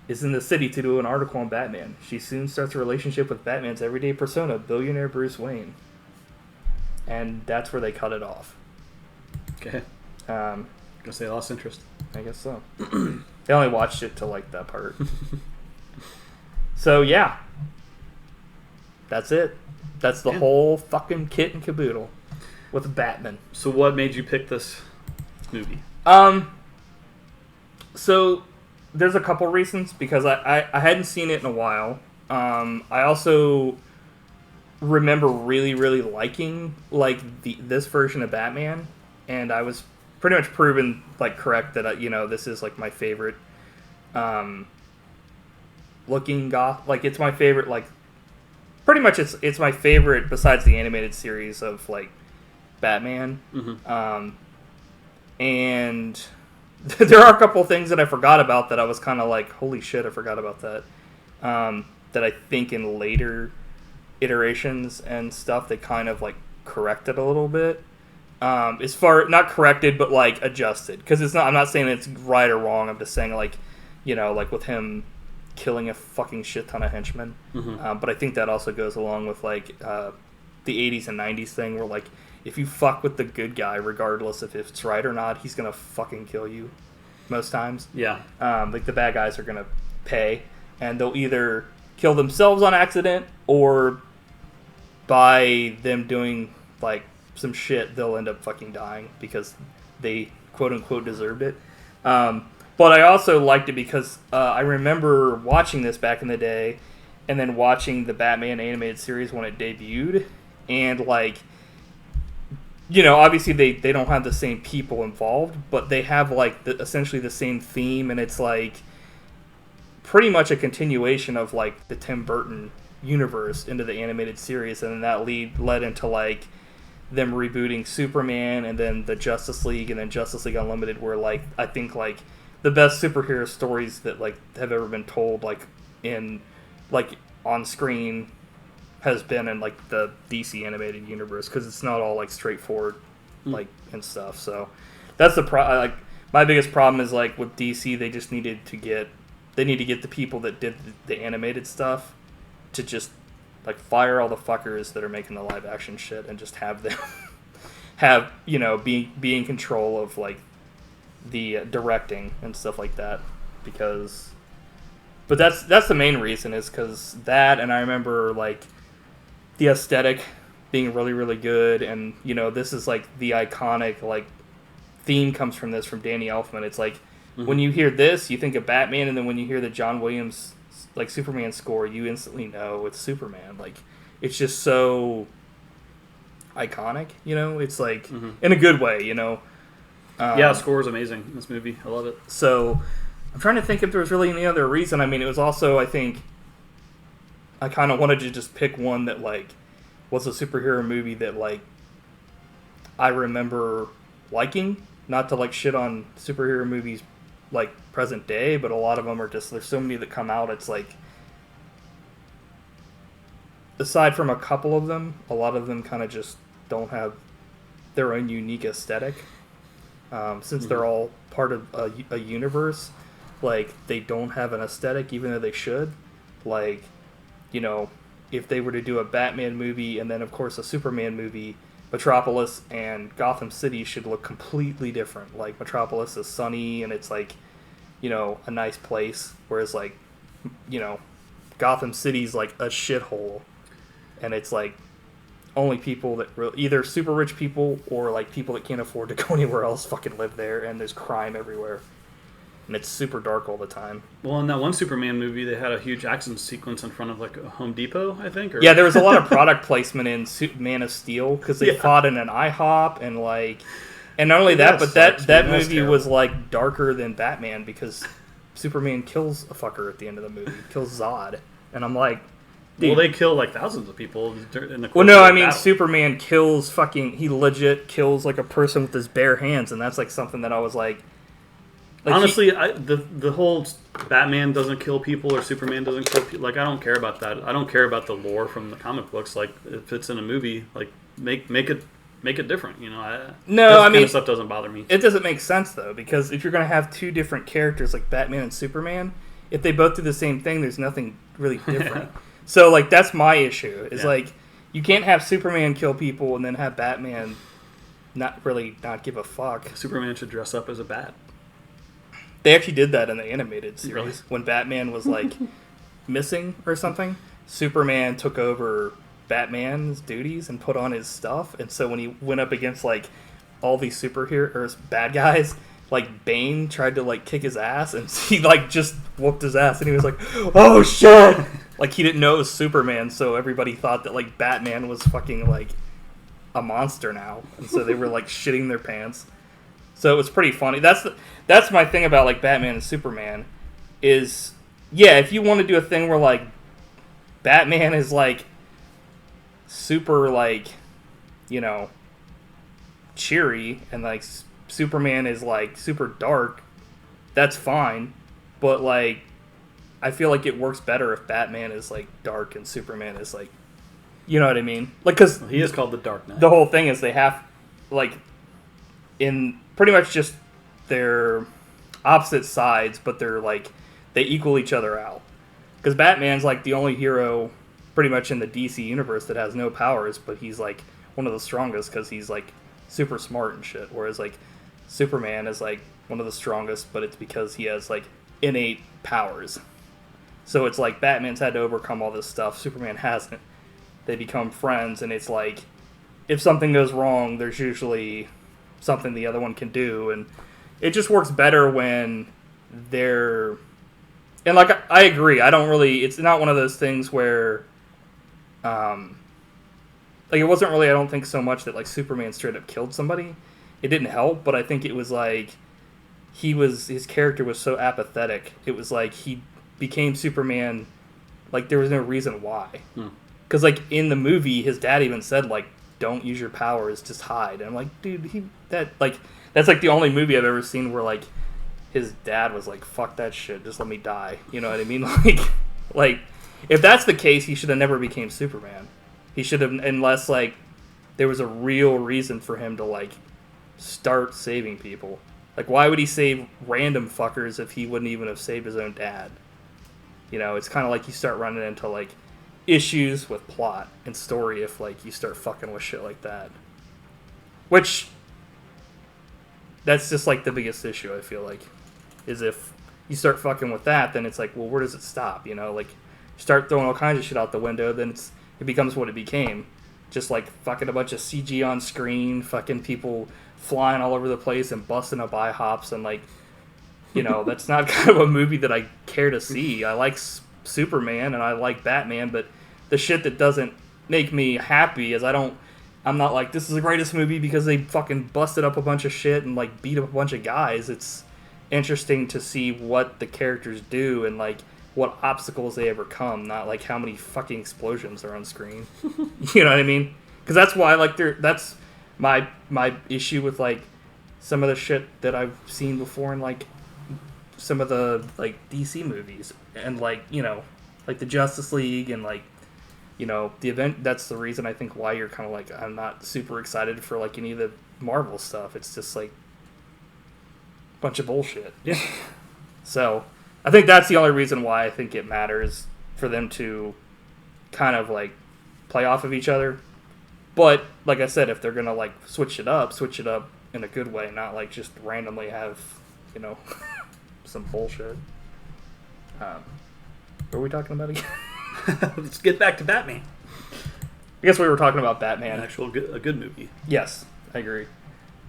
is in the city to do an article on Batman. She soon starts a relationship with Batman's everyday persona, billionaire Bruce Wayne. And that's where they cut it off. Okay. Gonna say lost interest. I guess so. They only watched it to like that part. So yeah, that's it. That's the whole fucking kit and caboodle with Batman. So what made you pick this movie? So there's a couple reasons because I hadn't seen it in a while. I also remember really, really liking like this version of Batman. And I was pretty much proven like correct that this is like my favorite looking Gough. Like it's my favorite, like pretty much it's my favorite besides the animated series of like Batman. Mm-hmm. And there are a couple of things that I forgot about that I was kind of like, holy shit, I forgot about that. That I think in later iterations and stuff they kind of like corrected a little bit. As far not corrected but like adjusted, because it's not, I'm not saying it's right or wrong, I'm just saying like like with him killing a fucking shit ton of henchmen. Mm-hmm. But I think that also goes along with like the 80s and 90s thing where like if you fuck with the good guy regardless if it's right or not, he's gonna fucking kill you most times. Yeah. Like the bad guys are gonna pay, and they'll either kill themselves on accident or by them doing like some shit, they'll end up fucking dying because they quote-unquote deserved it. But I also liked it because I remember watching this back in the day and then watching the Batman animated series when it debuted, and like obviously they don't have the same people involved, but they have like essentially the same theme, and it's like pretty much a continuation of like the Tim Burton universe into the animated series, and then that led into like them rebooting Superman and then the Justice League and then Justice League Unlimited, where like I think like the best superhero stories that like have ever been told like in like on screen has been in like the DC animated universe, because it's not all like straightforward like and stuff. So that's the like my biggest problem is like with DC, they just need to get the people that did the animated stuff to just like fire all the fuckers that are making the live action shit and just have them be in control of like the directing and stuff like that. But that's the main reason, is because that, and I remember like the aesthetic being really, really good, and this is like the iconic like theme comes from Danny Elfman. It's like when you hear this, you think of Batman, and then when you hear the John Williams like Superman score, you instantly know it's Superman. Like it's just so iconic, it's like in a good way, yeah, the score is amazing in this movie. I love it. So I'm trying to think if there was really any other reason. I mean, it was also, I think I kind of wanted to just pick one that like was a superhero movie that like I remember liking, not to like shit on superhero movies like present day, but a lot of them are just, there's so many that come out, it's like aside from a couple of them, a lot of them kind of just don't have their own unique aesthetic. Since they're all part of a universe, like they don't have an aesthetic even though they should. Like if they were to do a Batman movie and then of course a Superman movie, Metropolis and Gotham City should look completely different. Like Metropolis is sunny and it's like a nice place, whereas like Gotham City's like a shithole, and it's like only people that either super rich people or like people that can't afford to go anywhere else fucking live there, and there's crime everywhere, and it's super dark all the time. Well, in that one Superman movie, they had a huge action sequence in front of like a Home Depot, I think. Or... Yeah, there was a lot of product placement in Man of Steel because they fought in an IHOP and like, and not only that, but that movie was like darker than Batman because Superman kills a fucker at the end of the movie, kills Zod, and I'm like, dude. Well, they kill like thousands of people in the course well, no, of I mean battle. Superman kills he legit kills like a person with his bare hands, and that's like something that I was like honestly, the whole Batman doesn't kill people or Superman doesn't kill people. Like, I don't care about that. I don't care about the lore from the comic books. Like, if it's in a movie, like make it different. You know, that kind of stuff doesn't bother me. It doesn't make sense though, because if you're gonna have two different characters like Batman and Superman, if they both do the same thing, there's nothing really different. So like that's my issue. Is like you can't have Superman kill people and then have Batman not give a fuck. Superman should dress up as a bat. They actually did that in the animated series. Really? When Batman was, like, missing or something, Superman took over Batman's duties and put on his stuff. And so when he went up against, like, all these superheroes, bad guys, like, Bane tried to, like, kick his ass. And he, like, just whooped his ass. And he was like, oh, shit! Like, he didn't know it was Superman. So everybody thought that, like, Batman was fucking, like, a monster now. And so they were, like, shitting their pants. So it was pretty funny. That's my thing about like Batman and Superman is, yeah, if you want to do a thing where like Batman is like super like, you know, cheery and like Superman is like super dark, that's fine. But like I feel like it works better if Batman is like dark and Superman is like, you know what I mean? Like, cuz he is called the Dark Knight. The whole thing is they have like in pretty much just their opposite sides, but they're like they equal each other out. Because Batman's like the only hero pretty much in the DC universe that has no powers, but he's like one of the strongest because he's like super smart and shit. Whereas like Superman is like one of the strongest, but it's because he has like innate powers. So it's like Batman's had to overcome all this stuff. Superman hasn't. They become friends, and it's like if something goes wrong, there's usually something the other one can do, and it just works better when they're... And, like, I agree. I don't really... It's not one of those things where... like, it wasn't really, I don't think, so much that, like, Superman straight up killed somebody. It didn't help, but I think it was, like... His character was so apathetic. It was, like, he became Superman... Like, there was no reason why. Because, like, in the movie, his dad even said, like, don't use your powers, just hide. And I'm like, dude, that's like the only movie I've ever seen where like his dad was like, fuck that shit, just let me die. You know what I mean? Like if that's the case, he should have never became Superman. He should have, unless like there was a real reason for him to like start saving people. Like why would he save random fuckers if he wouldn't even have saved his own dad? You know, it's kind of like you start running into like issues with plot and story if like you start fucking with shit like that, which that's just like the biggest issue I feel like is if you start fucking with that, then it's like, well, where does it stop? You know, like start throwing all kinds of shit out the window, then it becomes what it became, just like fucking a bunch of CG on screen, fucking people flying all over the place and busting up IHOPs, and like, you know, that's not kind of a movie that I care to see. I like Superman and I like Batman, but the shit that doesn't make me happy is I'm not like, this is the greatest movie because they fucking busted up a bunch of shit and like beat up a bunch of guys. It's interesting to see what the characters do and like what obstacles they overcome, not like how many fucking explosions are on screen. You know what I mean? Because that's why like that's my issue with like some of the shit that I've seen before in like some of the like DC movies and like, you know, like the Justice League and like, you know, the event. That's the reason I think why you're kind of like, I'm not super excited for like any of the Marvel stuff. It's just like a bunch of bullshit. Yeah. So I think that's the only reason why I think it matters for them to kind of like play off of each other. But like I said, if they're gonna like switch it up in a good way, not like just randomly have, you know, some bullshit. What are we talking about again? Let's get back to Batman. I guess we were talking about Batman. A good movie. Yes, I agree.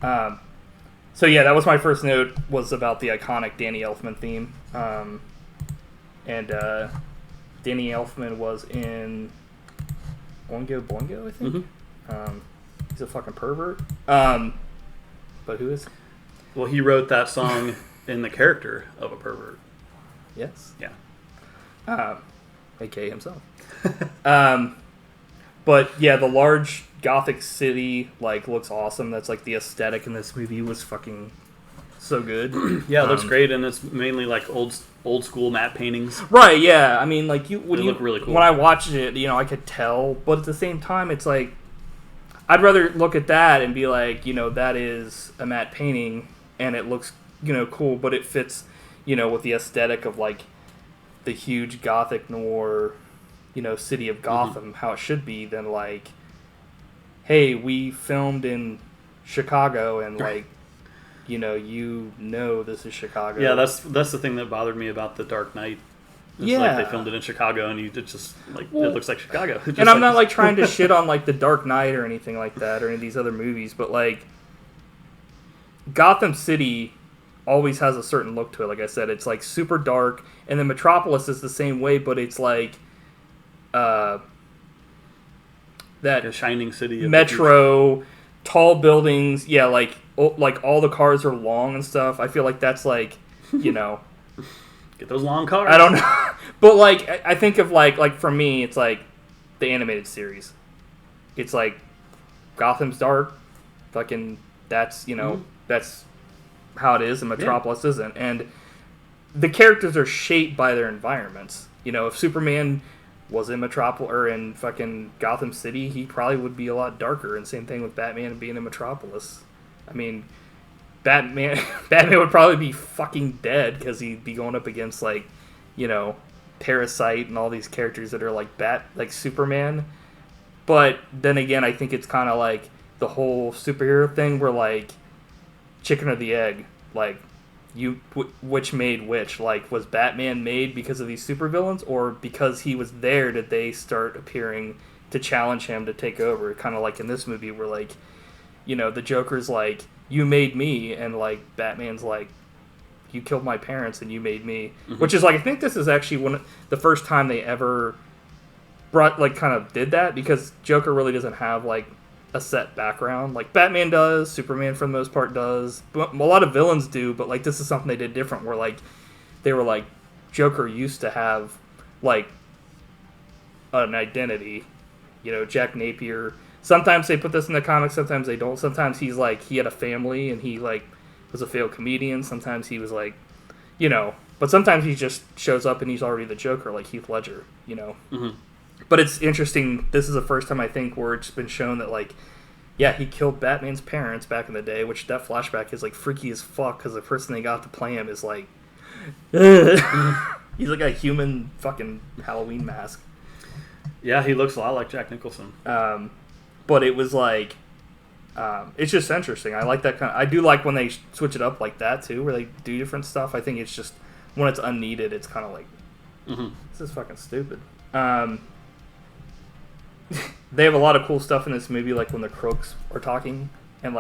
So yeah, that was my first note, was about the iconic Danny Elfman theme. And Danny Elfman was in Oingo Boingo, I think. He's a fucking pervert. But who is? Well, he wrote that song in the character of a pervert. Yes. Yeah. A.K.A. himself. But yeah, the large Gothic city looks awesome. That's the aesthetic in this movie was fucking so good. Yeah, it looks great, and it's mainly old school matte paintings. Right? Yeah. I mean, when they look really cool. When I watched it, I could tell, but at the same time, it's I'd rather look at that and be that is a matte painting, and it looks cool, but it fits with the aesthetic of the huge Gothic noir city of Gotham, how it should be, than hey, we filmed in Chicago and this is Chicago. Yeah, that's the thing that bothered me about The Dark Knight. It's they filmed it in Chicago, and it just it looks like Chicago. And I'm not trying to shit on The Dark Knight or anything like that, or any of these other movies, but Gotham City always has a certain look to it. Like I said, it's super dark, and then Metropolis is the same way, but it's that a shining city of metro, tall buildings. Yeah, all the cars are long and stuff. I feel that's get those long cars. I don't know, but I think of for me, it's the animated series. It's Gotham's dark, fucking that's that's how it is, and Metropolis isn't, and the characters are shaped by their environments. If Superman was in Metropolis or in fucking Gotham City, he probably would be a lot darker. And same thing with Batman being in Metropolis. I mean, Batman would probably be fucking dead because he'd be going up against Parasite and all these characters that are like Superman. But then again, I think it's kind of the whole superhero thing where chicken or the egg, which made which? Was Batman made because of these supervillains, or because he was there did they start appearing to challenge him to take over? Kind of in this movie where the Joker's you made me, and Batman's you killed my parents and you made me. Mm-hmm. Which is I think this is actually the first time they ever brought kind of did that, because Joker really doesn't have a set background. Batman does, Superman for the most part does, but a lot of villains do, but this is something they did different, where they were Joker used to have an identity, Jack Napier. Sometimes they put this in the comics, sometimes they don't. Sometimes he's he had a family and he was a failed comedian. Sometimes he was but sometimes he just shows up and he's already the Joker, like Heath Ledger, Mm-hmm. But it's interesting. This is the first time I think where it's been shown that he killed Batman's parents back in the day, which that flashback is freaky as fuck, because the person they got to play him is he's a human fucking Halloween mask. Yeah, he looks a lot like Jack Nicholson. But it was it's just interesting. I like that kind of. I do like when they switch it up like that too, where they do different stuff. I think it's just when it's unneeded, it's kind of this is fucking stupid. They have a lot of cool stuff in this movie, when the Crooks are talking and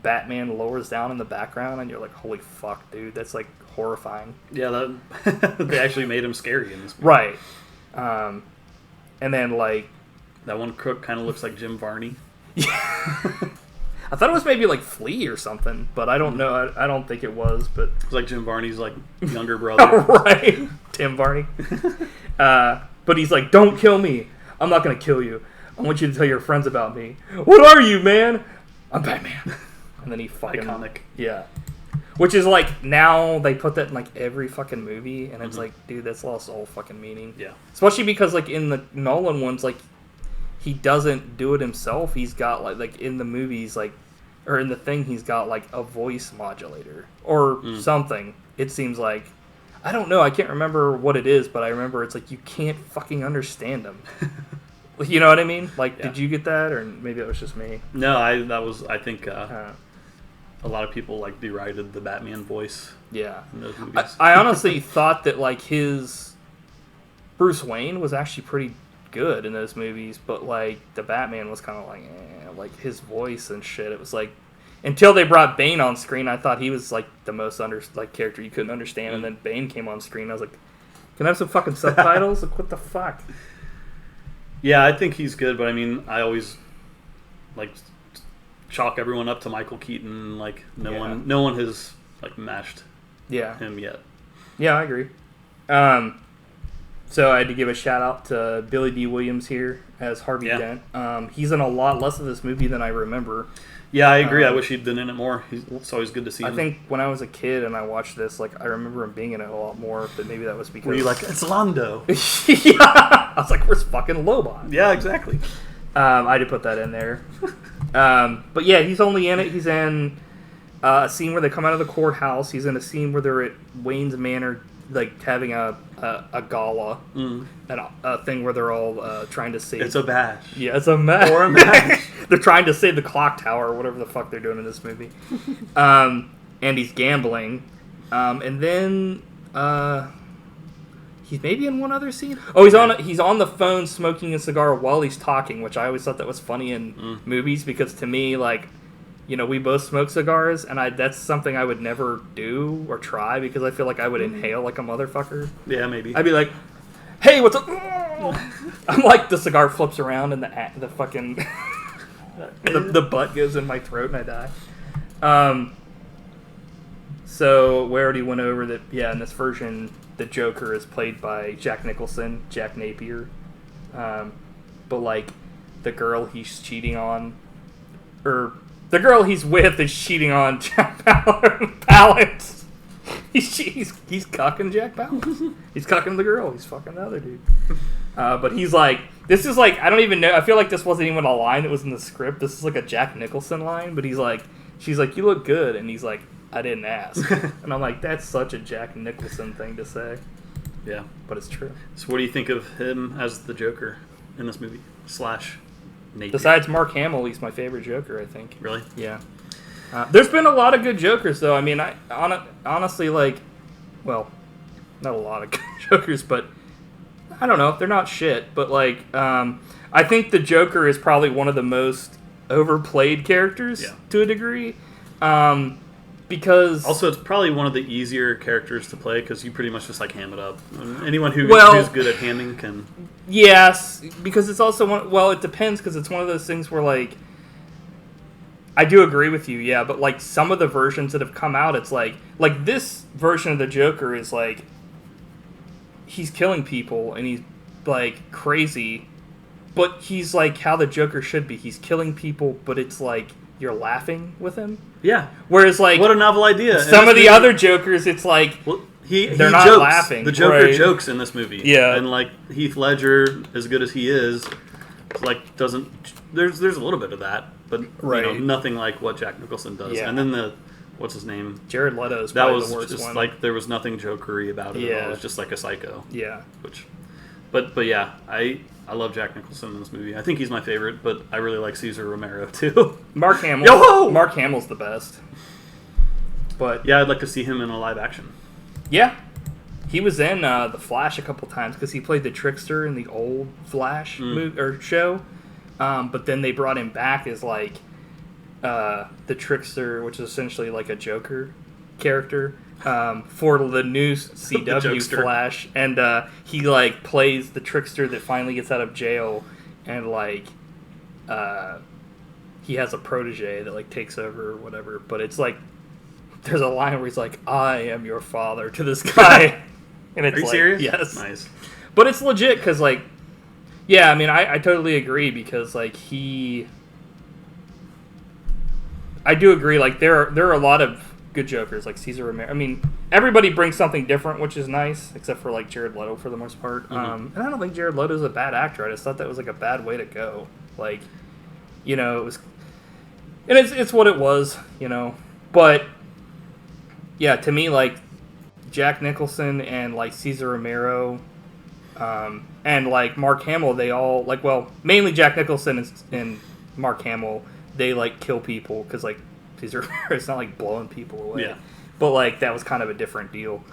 Batman lowers down in the background, and you're holy fuck, dude, that's horrifying. Yeah, that they actually made him scary in this movie. Right. And then that one crook kind of looks like Jim Varney. I thought it was maybe Flea or something, but I don't know. I don't think it was, but it's like Jim Varney's younger brother. Right, Tim Varney. But he's don't kill me. I'm not gonna kill you. I want you to tell your friends about me. What are you, man? I'm Batman. And then he fucking iconic. Yeah. Which is now they put that in every fucking movie, and it's dude, that's lost all fucking meaning. Yeah. Especially because in the Nolan ones, he doesn't do it himself. He's got in the movies or in the thing, he's got a voice modulator or something. It seems I don't know. I can't remember what it is, but I remember it's you can't fucking understand him. You know what I mean? Did you get that, or maybe it was just me? No, I think a lot of people derided the Batman voice. Yeah. In those movies. I honestly thought that his Bruce Wayne was actually pretty good in those movies, but like the Batman was kind of like his voice and shit. It was like until they brought Bane on screen, I thought he was like the most character you couldn't understand, and then Bane came on screen. I was like, can I have some fucking subtitles? Like, what the fuck? Yeah, I think he's good, but I mean, I always like chalk everyone up to Michael Keaton. Like no one has like matched him yet. Yeah, I agree. So I had to give a shout out to Billy Dee Williams here as Harvey Dent. He's in a lot less of this movie than I remember. Yeah, I agree. I wish he'd been in it more. It's always good to see him. I think when I was a kid and I watched this, like I remember him being in it a lot more, but maybe that was because... Were you like, it's Londo? Yeah! I was like, where's fucking Lobot? Yeah, exactly. I had to put that in there. But yeah, he's only in it. He's in a scene where they come out of the courthouse. He's in a scene where they're at Wayne's Manor, like having a gala, and a thing where they're all trying to save. It's a bash. Yeah, it's a mess. Or a mash. They're trying to save the clock tower, or whatever the fuck they're doing in this movie. And he's gambling, and then he's maybe in one other scene. Oh, he's on the phone smoking a cigar while he's talking, which I always thought that was funny in movies because to me, like, you know, we both smoke cigars, and that's something I would never do or try because I feel like I would inhale like a motherfucker. Yeah, maybe. I'd be like, "Hey, what's up?" I'm like, the cigar flips around and the fucking the butt goes in my throat and I die. So we already went over that. Yeah, in this version, the Joker is played by Jack Nicholson, Jack Napier. But like, the girl he's cheating on, or the girl he's with is cheating on Jack Palance. He's cucking Jack Palance. He's cucking the girl. He's fucking the other dude. But he's like, this is like, I don't even know. I feel like this wasn't even a line that was in the script. This is like a Jack Nicholson line. But he's like, she's like, you look good. And he's like, I didn't ask. And I'm like, that's such a Jack Nicholson thing to say. Yeah. But it's true. So what do you think of him as the Joker in this movie? / Napier. Besides Mark Hamill, he's my favorite Joker, I think. Really? Yeah. There's been a lot of good Jokers, though. I mean, honestly, like, well, not a lot of good Jokers, but I don't know. They're not shit. But, like, I think the Joker is probably one of the most overplayed characters to a degree. Because... Also, it's probably one of the easier characters to play because you pretty much just, like, ham it up. Anyone who's good at hamming can... Yes, because it's also one... Well, it depends because it's one of those things where, like... I do agree with you, yeah, but, like, some of the versions that have come out, it's like... Like, this version of the Joker is, like... He's killing people, and he's, like, crazy. But he's, like, how the Joker should be. He's killing people, but it's, like... You're laughing with him? Yeah. Whereas, like... What a novel idea. Some of the other Jokers, it's like... Well, they're not jokes. laughing. The Joker right? jokes in this movie. Yeah. And, like, Heath Ledger, as good as he is, like, doesn't... There's a little bit of that, but, right. You know, nothing like what Jack Nicholson does. Yeah. And then what's his name? Jared Leto's that probably was the worst just, one. like, there was nothing jokery about it at all. It was just, like, a psycho. Yeah. But yeah, I love Jack Nicholson in this movie. I think he's my favorite, but I really like Cesar Romero too. Mark Hamill. Yo-ho! Mark Hamill's the best. But yeah, I'd like to see him in a live action. Yeah, he was in The Flash a couple times because he played the trickster in the old Flash movie, or show. But then they brought him back as like the trickster, which is essentially like a Joker character. For the new CW Flash, and he like plays the trickster that finally gets out of jail, and like he has a protege that like takes over or whatever. But it's like there's a line where he's like, "I am your father" to this guy, and it's Are you like, serious? Yes, Nice. But it's legit because like, yeah, I mean, I totally agree because like I do agree. Like there are a lot of good Jokers, like Cesar Romero. I mean, everybody brings something different, which is nice, except for like Jared Leto for the most part. And I don't think Jared Leto's a bad actor. I just thought that was like a bad way to go. Like, you know, it was, and it's what it was, you know. But yeah, to me, like Jack Nicholson and like Cesar Romero, and like Mark Hamill, they all like, well, mainly Jack Nicholson and Mark Hamill, they like kill people because like. It's not like blowing people away. Yeah. But like that was kind of a different deal.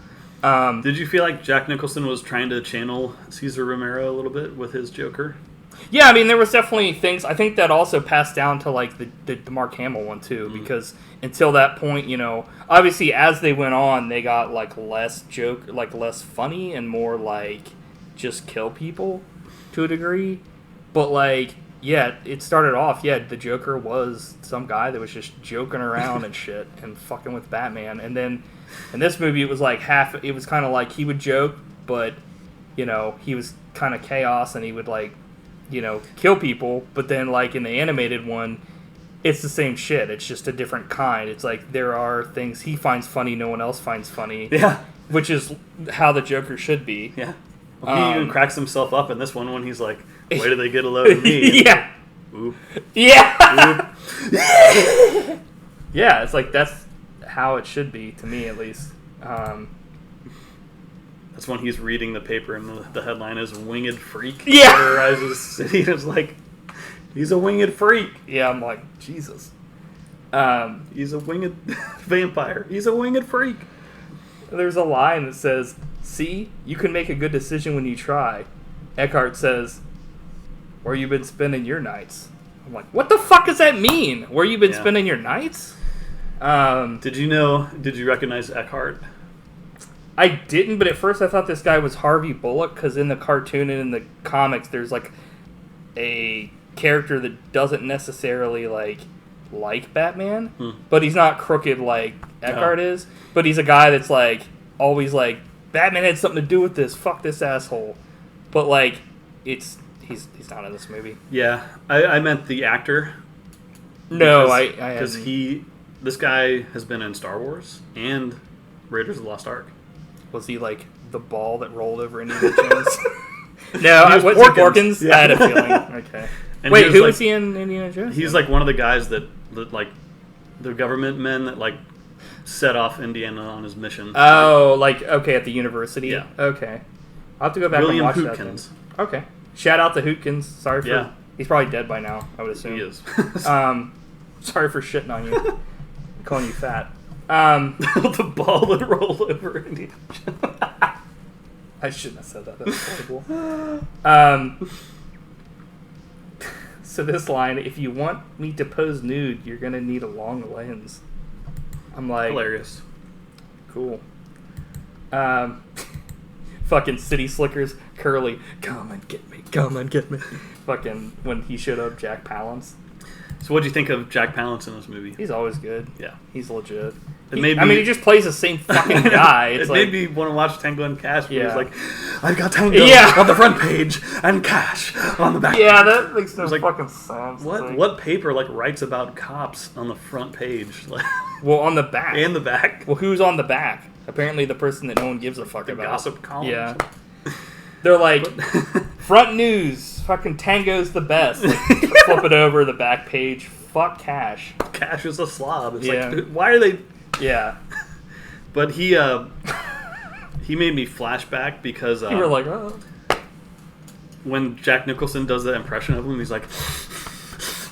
Did you feel like Jack Nicholson was trying to channel Cesar Romero a little bit with his Joker? Yeah, I mean, there was definitely things. I think that also passed down to like the Mark Hamill one too, because until that point, obviously as they went on, they got like less less funny and more like just kill people to a degree. But like, yeah, it started off. Yeah, the Joker was some guy that was just joking around and shit and fucking with Batman, and then in this movie, it was like half. It was kind of like he would joke, but he was kind of chaos, and he would like. Kill people, but then like in the animated one, it's the same shit. It's just a different kind. It's like there are things he finds funny, no one else finds funny. Yeah. Which is how the Joker should be. Yeah. Well, he even cracks himself up in this one when he's like, why do they get a load of me? Yeah. Oop. Yeah. Oop. Yeah, it's like that's how it should be, to me at least. That's when he's reading the paper and the headline is "Winged Freak Yeah. Terrorizes the City." It's like, he's a winged freak. Yeah, I'm like, Jesus. He's a winged vampire. He's a winged freak. There's a line that says, "See, you can make a good decision when you try." Eckhart says, "Where you been spending your nights?" I'm like, what the fuck does that mean? Where you been spending your nights? Did you recognize Eckhart? I didn't, but at first I thought this guy was Harvey Bullock, because in the cartoon and in the comics, there's like a character that doesn't necessarily like Batman, but he's not crooked like Eckhart is. But he's a guy that's like always like, Batman had something to do with this. Fuck this asshole. But like, he's not in this movie. Yeah, I meant the actor. No, because this guy has been in Star Wars and Raiders of the Lost Ark. Was he like the ball that rolled over Indiana Jones? No, He was what's Porkins. Porkins? Yeah. I had a feeling. Okay. And Wait, who like, was he in Indiana Jones? He's like one of the guys that like the government men that like set off Indiana on his mission. Oh, like okay, at the university. Yeah. Okay. I'll have to go back William and watch Hootkins. that. Okay. Shout out to Hootkins. Sorry for he's probably dead by now, I would assume. He is. Sorry for shitting on you. I'm calling you fat. The ball that rolled over Indiana Jones. I shouldn't have said that. That was horrible. So this line, if you want me to pose nude, you're going to need a long lens. I'm like... Hilarious. Cool. Fucking City Slickers, Curly, come and get me, come and get me. Fucking, when he showed up, Jack Palance. So what'd you think of Jack Palance in this movie? He's always good. Yeah. He's legit. I mean, he just plays the same fucking guy. It's it made me want to watch Tango and Cash. Where he's like, I've got Tango on the front page and Cash on the back page. Yeah, that makes no fucking sense. What paper writes about cops on the front page? Well, on the back. And the back. Well, who's on the back? Apparently the person that no one gives a fuck about. Gossip column. Yeah. They're like, front news, fucking Tango's the best. Like, flip it over the back page. Fuck Cash. Cash is a slob. It's like, why are they... Yeah. But he made me flashback because... you were like, oh. When Jack Nicholson does the impression of him, he's like,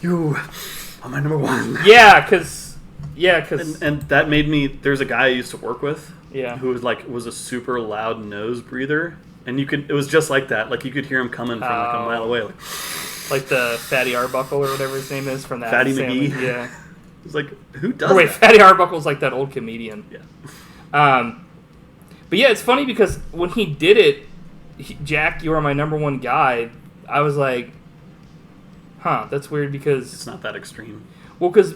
you are my number one. Yeah, because... And that made me... There's a guy I used to work with who was a super loud nose breather. And it was just like that. Like, you could hear him coming from like a mile away. Like the Fatty Arbuckle or whatever his name is from that. Fatty family. McGee. Yeah. It's like, who does that? Fatty Arbuckle's like that old comedian. Yeah. But yeah, it's funny because when he did it, Jack, you are my number one guy, I was like, huh, that's weird because... It's not that extreme. Well, because,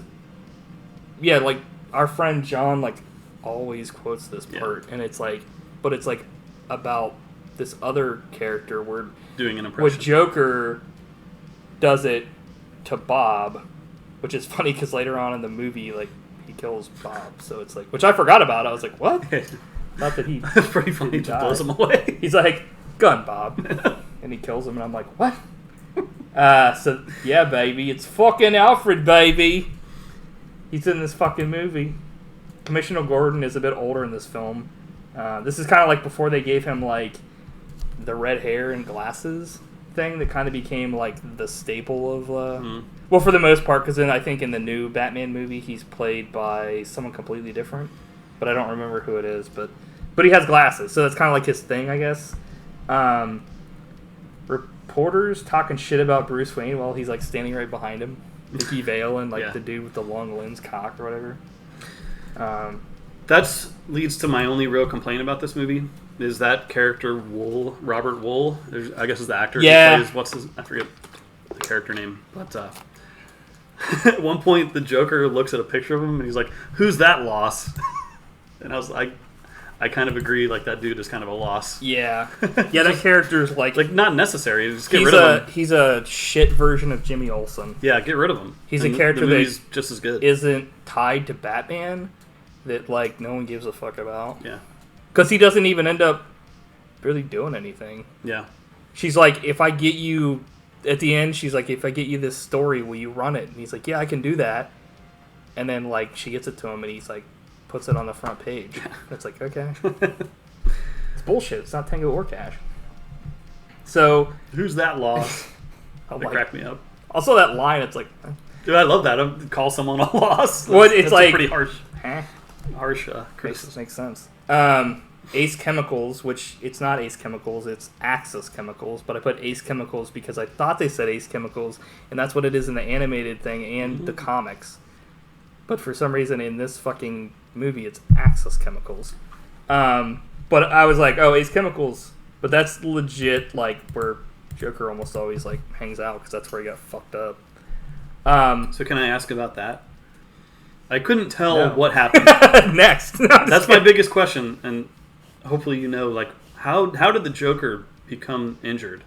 yeah, like, our friend John, like, always quotes this part, and it's like, but it's like about this other character where... Doing an impression. Where Joker does it to Bob, which is funny because later on in the movie, like, he kills Bob, so it's like, which I forgot about. I was like, what? Not that he... That's pretty funny. He just blows him away. He's like, gun, Bob. And he kills him, and I'm like, what? So, yeah, baby, it's fucking Alfred, baby. He's in this fucking movie. Commissioner Gordon is a bit older in this film. This is kind of like before they gave him, like, the red hair and glasses thing that kind of became, like, the staple of... Well, for the most part, because then I think in the new Batman movie, he's played by someone completely different. But I don't remember who it is. But But he has glasses, so that's kind of like his thing, I guess. Reporters talking shit about Bruce Wayne while he's like standing right behind him. Vicky Vale and like the dude with the long lens cock or whatever. That leads to my only real complaint about this movie. Is that character Wuhl, Robert Wuhl? I guess is the actor. Yeah. Who plays, I forget the character name. But at one point, the Joker looks at a picture of him and he's like, "Who's that loss?" And I was like, I kind of agree. Like that dude is kind of a loss. Yeah, yeah. That character's like not necessary. Just get rid of him. He's a shit version of Jimmy Olsen. Yeah, get rid of him. He's a character that's just as good. Isn't tied to Batman. That like no one gives a fuck about. Yeah. Because he doesn't even end up really doing anything. Yeah. She's like, if I get you... At the end, she's like, if I get you this story, will you run it? And he's like, yeah, I can do that. And then, like, she gets it to him, and he's like, puts it on the front page. It's like, okay. It's bullshit. It's not Tango or Cash. So... Who's that loss? That like, cracked me up. Also, that line, it's like... Dude, I love that. Call someone a loss. Well, it's like... pretty harsh. Huh? Harsh criticism. Makes sense. Ace Chemicals, which it's not Ace Chemicals, it's Axis Chemicals, but I put Ace Chemicals because I thought they said Ace Chemicals, and that's what it is in the animated thing and the comics. But for some reason in this fucking movie, it's Axis Chemicals. But I was like, oh, Ace Chemicals. But that's legit, like, where Joker almost always, like, hangs out, because that's where he got fucked up. So can I ask about that? I couldn't tell what happened. Next. That's my biggest question, and hopefully you know, like, how did the Joker become injured?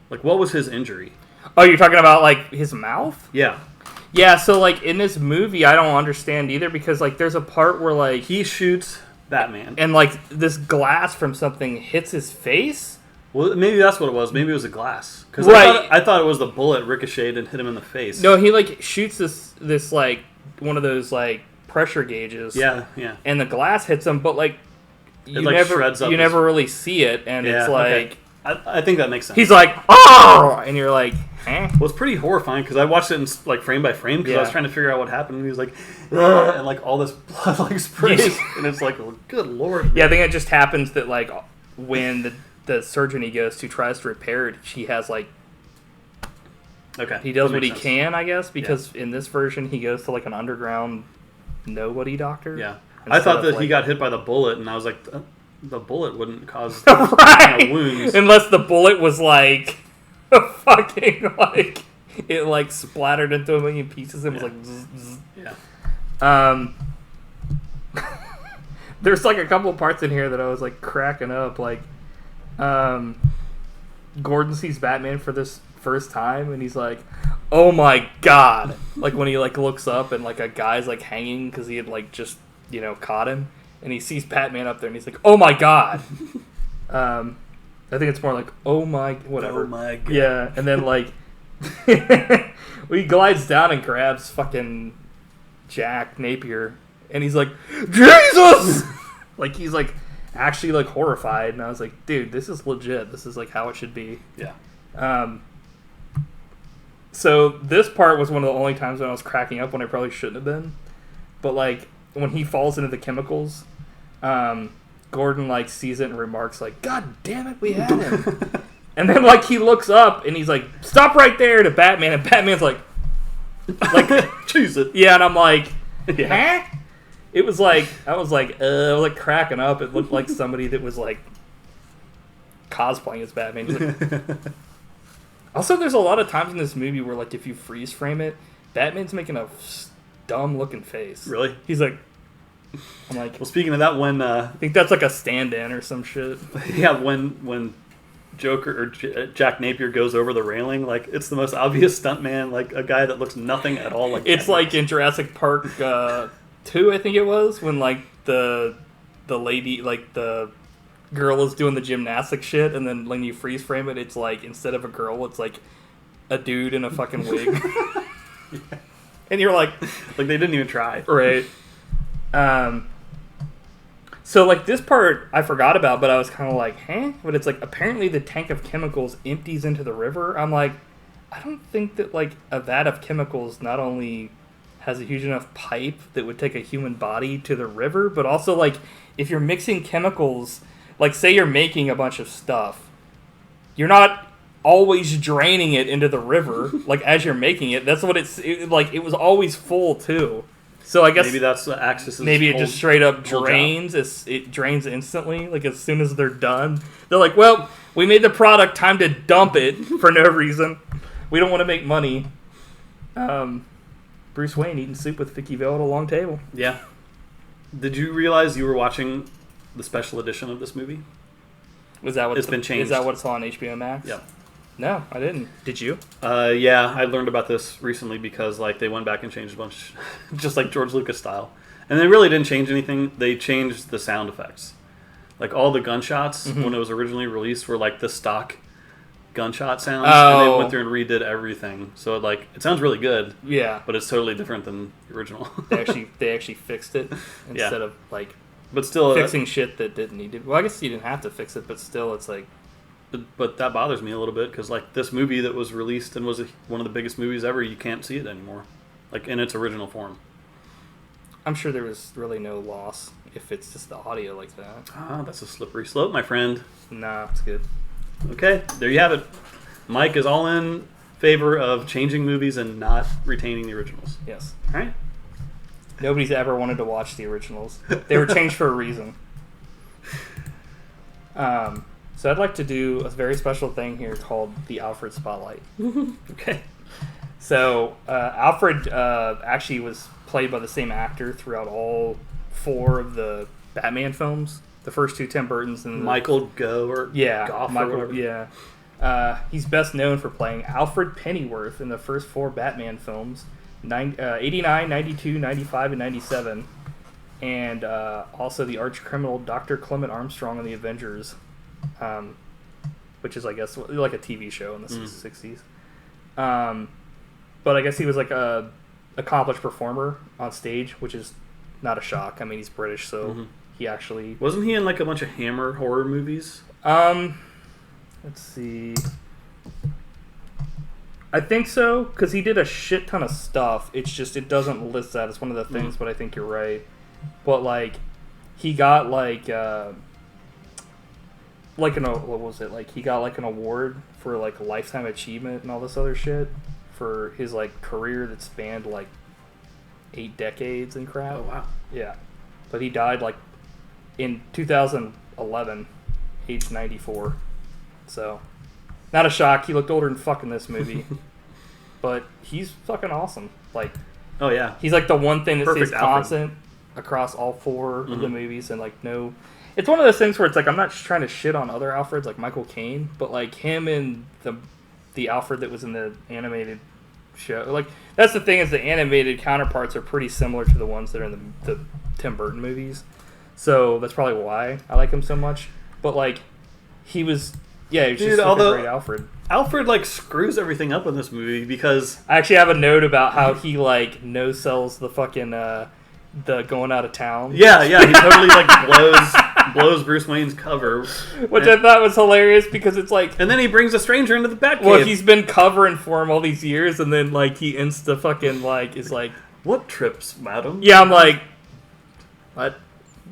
Like, what was his injury? Oh, you're talking about, like, his mouth? Yeah. Yeah, so, like, in this movie, I don't understand either, because, like, there's a part where, like... He shoots Batman. And, like, this glass from something hits his face? Well, maybe that's what it was. Maybe it was a glass. Because right. I thought it was the bullet ricocheted and hit him in the face. No, he, like, shoots this like... one of those like pressure gauges. Yeah. And the glass hits him, but like you shreds up never really see it, and it's like I think that makes sense. he's like, oh, and you're like, eh? Well, it's pretty horrifying because I watched it in like frame by frame because I was trying to figure out what happened, and he was like, and like all this blood like sprays, and it's like, well, good lord. Man. Yeah, I think it just happens that like when the surgeon he goes to tries to repair it, he has like. Okay. He does what he can, I guess, because in this version he goes to like an underground nobody doctor. Yeah. I thought that he got hit by the bullet, and I was like, the bullet wouldn't cause right. Wounds. Unless the bullet was like fucking like it like splattered into a million pieces and was like zzz, zzz. Yeah. There's like a couple parts in here that I was like cracking up, like Gordon sees Batman for this first time and he's like, oh my god, like when he like looks up and like a guy's like hanging because he had like just caught him, and he sees Batman up there and he's like, oh my god. I think it's more like, oh my whatever. Oh my god. Yeah, and then like he glides down and grabs fucking Jack Napier and he's like, Jesus. Like he's like actually like horrified, and I was like, dude, this is legit, this is like how it should be. Yeah. So this part was one of the only times when I was cracking up when I probably shouldn't have been. But like when he falls into the chemicals, Gordon like sees it and remarks like, God damn it, we had him. And then like he looks up and he's like, stop right there, to Batman, and Batman's like Jesus. Yeah, and I'm like, yeah. huh? It was like I was like cracking up. It looked like somebody that was like cosplaying as Batman. He's like, also, there's a lot of times in this movie where, like, if you freeze frame it, Batman's making a dumb-looking face. Really? He's like... I'm like... Well, speaking of that, when... I think that's, like, a stand-in or some shit. Yeah, when Joker or Jack Napier goes over the railing, like, it's the most obvious stuntman, like, a guy that looks nothing at all like It's Batman. like in Jurassic Park 2, I think it was, when, like, the lady, like, the... girl is doing the gymnastic shit, and then when you freeze frame it, it's like instead of a girl, it's like a dude in a fucking wig. Yeah. And you're like they didn't even try. Right. So like this part I forgot about, but I was kind of like, huh? But it's like apparently the tank of chemicals empties into the river. I'm like, I don't think that like a vat of chemicals not only has a huge enough pipe that would take a human body to the river, but also, like, if you're mixing chemicals, like, say you're making a bunch of stuff, you're not always draining it into the river, like, as you're making it. That's what it was always full, too. So I guess maybe that's the Axis. Maybe it just straight up drains. It drains instantly, like, as soon as they're done. They're like, well, we made the product, time to dump it for no reason. We don't want to make money. Bruce Wayne eating soup with Vicky Vale at a long table. Yeah. Did you realize you were watching the special edition of this movie? Was that It's been changed. Is that what's on HBO Max? Yeah. No, I didn't. Did you? Yeah, I learned about this recently because like they went back and changed a bunch, just like George Lucas style, and they really didn't change anything. They changed the sound effects, like all the gunshots when it was originally released were like the stock gunshot sounds, and they went through and redid everything. So it sounds really good. Yeah, but it's totally different than the original. they actually fixed it instead of like, but still fixing shit that didn't need to. Well, I guess you didn't have to fix it, but still, it's like. But that bothers me a little bit because like this movie that was released and was one of the biggest movies ever, you can't see it anymore, like in its original form. I'm sure there was really no loss if it's just the audio like that. Ah, that's a slippery slope, my friend. Nah, it's good. Okay, there you have it. Mike is all in favor of changing movies and not retaining the originals. Yes. All right. Nobody's ever wanted to watch the originals. They were changed for a reason. So I'd like to do a very special thing here called the Alfred Spotlight. Okay. So Alfred actually was played by the same actor throughout all 4 of the Batman films. The first 2 Tim Burton's and Michael Gough Gough, or whatever. Yeah. He's best known for playing Alfred Pennyworth in the first 4 Batman films, 89, 92, 95, and 97. And also the arch criminal Dr. Clement Armstrong in the Avengers. Which is, I guess, like a TV show in the 60s. But I guess he was like a accomplished performer on stage, which is not a shock. I mean, he's British, so he actually... Wasn't he in like a bunch of Hammer horror movies? Let's see. I think so, because he did a shit ton of stuff. It's just, it doesn't list that. It's one of the things, but I think you're right. But, like, he got, like what was it? Like, he got, like, an award for, like, lifetime achievement and all this other shit for his, like, career that spanned, like, 8 decades and crap. Oh, wow. Yeah. But he died, like, in 2011, age 94. So, not a shock. He looked older than fuck in this movie. But he's fucking awesome. Like, oh, yeah. He's, like, the one thing that Perfect stays Alfred. constant across all 4 of the movies, and, like, no... It's one of those things where it's like, I'm not trying to shit on other Alfreds like Michael Caine, but like him and the Alfred that was in the animated show, like that's the thing, is the animated counterparts are pretty similar to the ones that are in the Tim Burton movies, so that's probably why I like him so much. But like he was just a great Alfred. Alfred like screws everything up in this movie because I actually have a note about how he like no sells the fucking the going out of town. Yeah, he totally like blows Bruce Wayne's cover, which I thought was hilarious because it's like, and then he brings a stranger into the Batcave. Well, he's been covering for him all these years, and then like he insta fucking like is like, what trips, madam? Yeah, I'm like, what?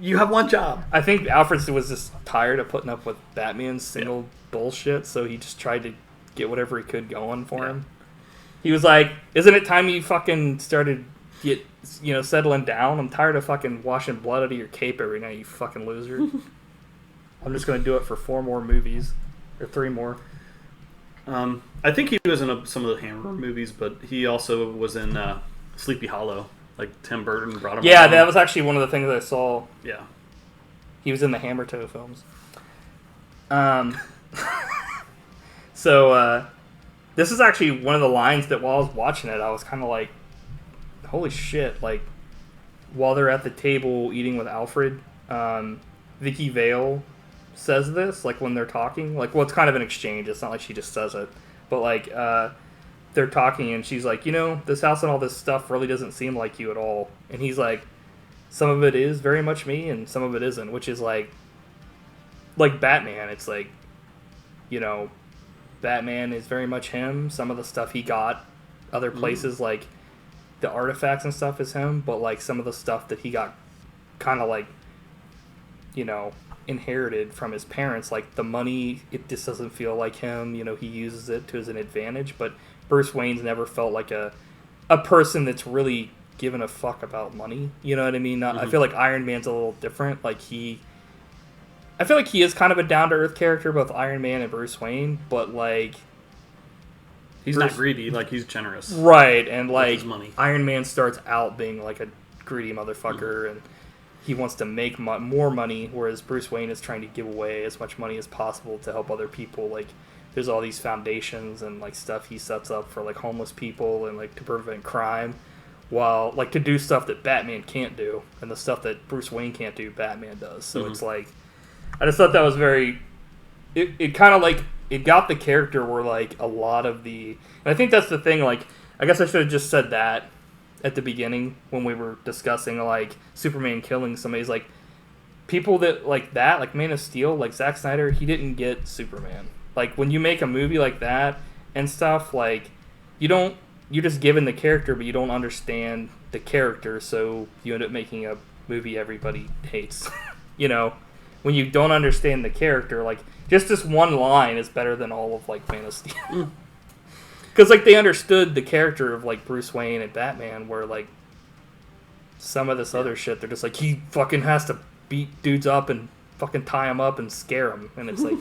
You have one job. I think Alfred was just tired of putting up with Batman's single bullshit, so he just tried to get whatever he could going for him. He was like, isn't it time you fucking started settling down? I'm tired of fucking washing blood out of your cape every night, you fucking loser. I'm just gonna do it for 4 more movies, or 3 more. I think he was in some of the Hammer movies, but he also was in Sleepy Hollow. Like Tim Burton brought him. Yeah, along. that was actually one of the things I saw. Yeah, he was in the Hammer Toe films. So this is actually one of the lines that while I was watching it, I was kind of like, holy shit, like, while they're at the table eating with Alfred, Vicky Vale says this, like, when they're talking. Like, well, it's kind of an exchange. It's not like she just says it. But, like, they're talking, and she's like, this house and all this stuff really doesn't seem like you at all. And he's like, some of it is very much me, and some of it isn't, which is, like Batman. It's like, Batman is very much him. Some of the stuff he got other places, like, the artifacts and stuff is him, but like some of the stuff that he got kind of like, you know, inherited from his parents, like the money, it just doesn't feel like him. You know, he uses it to his advantage, but Bruce Wayne's never felt like a person that's really given a fuck about money. You know what I mean? I feel like Iron Man's a little different. Like I feel like he is kind of a down-to-earth character, both Iron Man and Bruce Wayne, but like he's not greedy, like he's generous. Right, and like his money. Iron Man starts out being like a greedy motherfucker, and he wants to make more money, whereas Bruce Wayne is trying to give away as much money as possible to help other people. Like, there's all these foundations and like stuff he sets up for like homeless people and like to prevent crime, while like to do stuff that Batman can't do, and the stuff that Bruce Wayne can't do, Batman does. So it's like, I just thought that was very. It kind of like it got the character where like a lot of the, and I think that's the thing. Like, I guess I should have just said that at the beginning when we were discussing like Superman killing somebody's like people that like that, like Man of Steel, like Zack Snyder, he didn't get Superman. Like when you make a movie like that and stuff, like you're just given the character, but you don't understand the character, so you end up making a movie everybody hates. You know, when you don't understand the character, like just this one line is better than all of like Man of Steel. Because, like, they understood the character of, like, Bruce Wayne and Batman, where, like, some of this other shit, they're just like, he fucking has to beat dudes up and fucking tie them up and scare them. And it's like,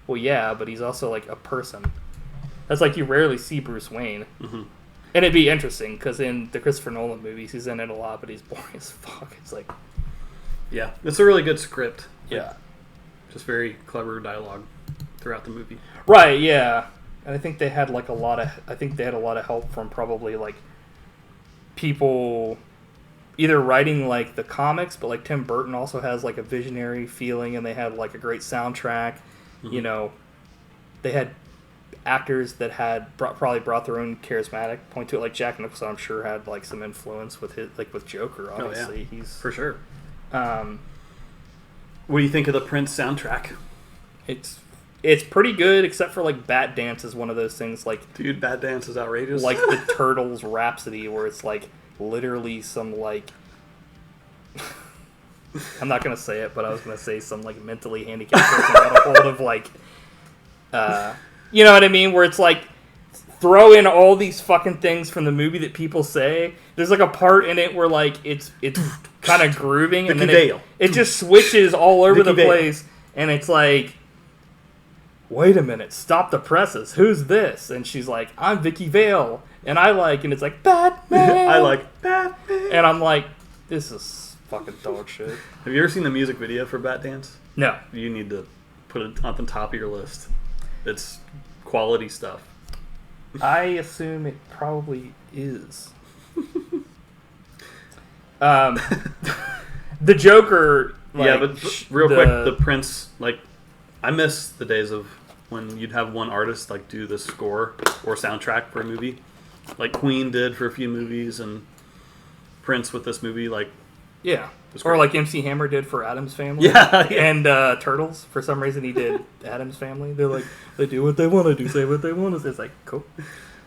well, yeah, but he's also, like, a person. That's like, you rarely see Bruce Wayne. And it'd be interesting, because in the Christopher Nolan movies, he's in it a lot, but he's boring as fuck. It's like... Yeah, it's a really good script. Yeah. Just very clever dialogue throughout the movie. Right, yeah. And I think they had like a lot of help from probably like people either writing like the comics, but like Tim Burton also has like a visionary feeling, and they had like a great soundtrack. You know, they had actors that had probably brought their own charismatic point to it. Like Jack Nicholson, I'm sure had like some influence with his like with Joker. Obviously, he's for sure. What do you think of the Prince soundtrack? It's pretty good, except for, like, Bat Dance is one of those things, like... Dude, Bat Dance is outrageous. Like the Turtles Rhapsody, where it's, like, literally some, like... I'm not going to say it, but I was going to say some, like, mentally handicapped person got a hold of, like... you know what I mean? Where it's, like, throw in all these fucking things from the movie that people say. There's, like, a part in it where, like, it's kind of grooving, and then it just switches all over the place, and it's, like... Wait a minute, stop the presses. Who's this? And she's like, I'm Vicky Vale. And and it's like, Batman. I like Batman. And I'm like, this is fucking dog shit. Have you ever seen the music video for Bat Dance? No. You need to put it on the top of your list. It's quality stuff. I assume it probably is. The Joker. Like, yeah, but real quick, the Prince, like, I miss the days of when you'd have one artist like do the score or soundtrack for a movie, like Queen did for a few movies, and Prince with this movie, like or like MC Hammer did for Addams Family, and Turtles. For some reason, he did Addams Family. They're like, they do what they want to do, say what they want to say. It's like, cool.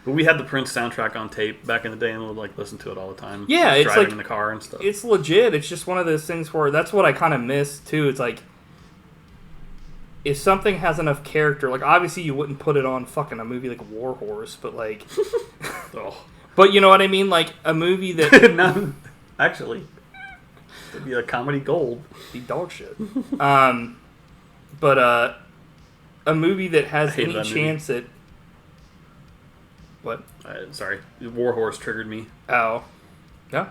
But we had the Prince soundtrack on tape back in the day, and we'd like listen to it all the time. Yeah, it's driving like in the car and stuff. It's legit. It's just one of those things where that's what I kind of miss too. It's like, if something has enough character, like obviously you wouldn't put it on fucking a movie like War Horse, but like, but you know what I mean, like a movie that no, actually, it'd be a comedy gold, be dog shit. But a movie that has any chance at what? Sorry, War Horse triggered me. Oh, yeah,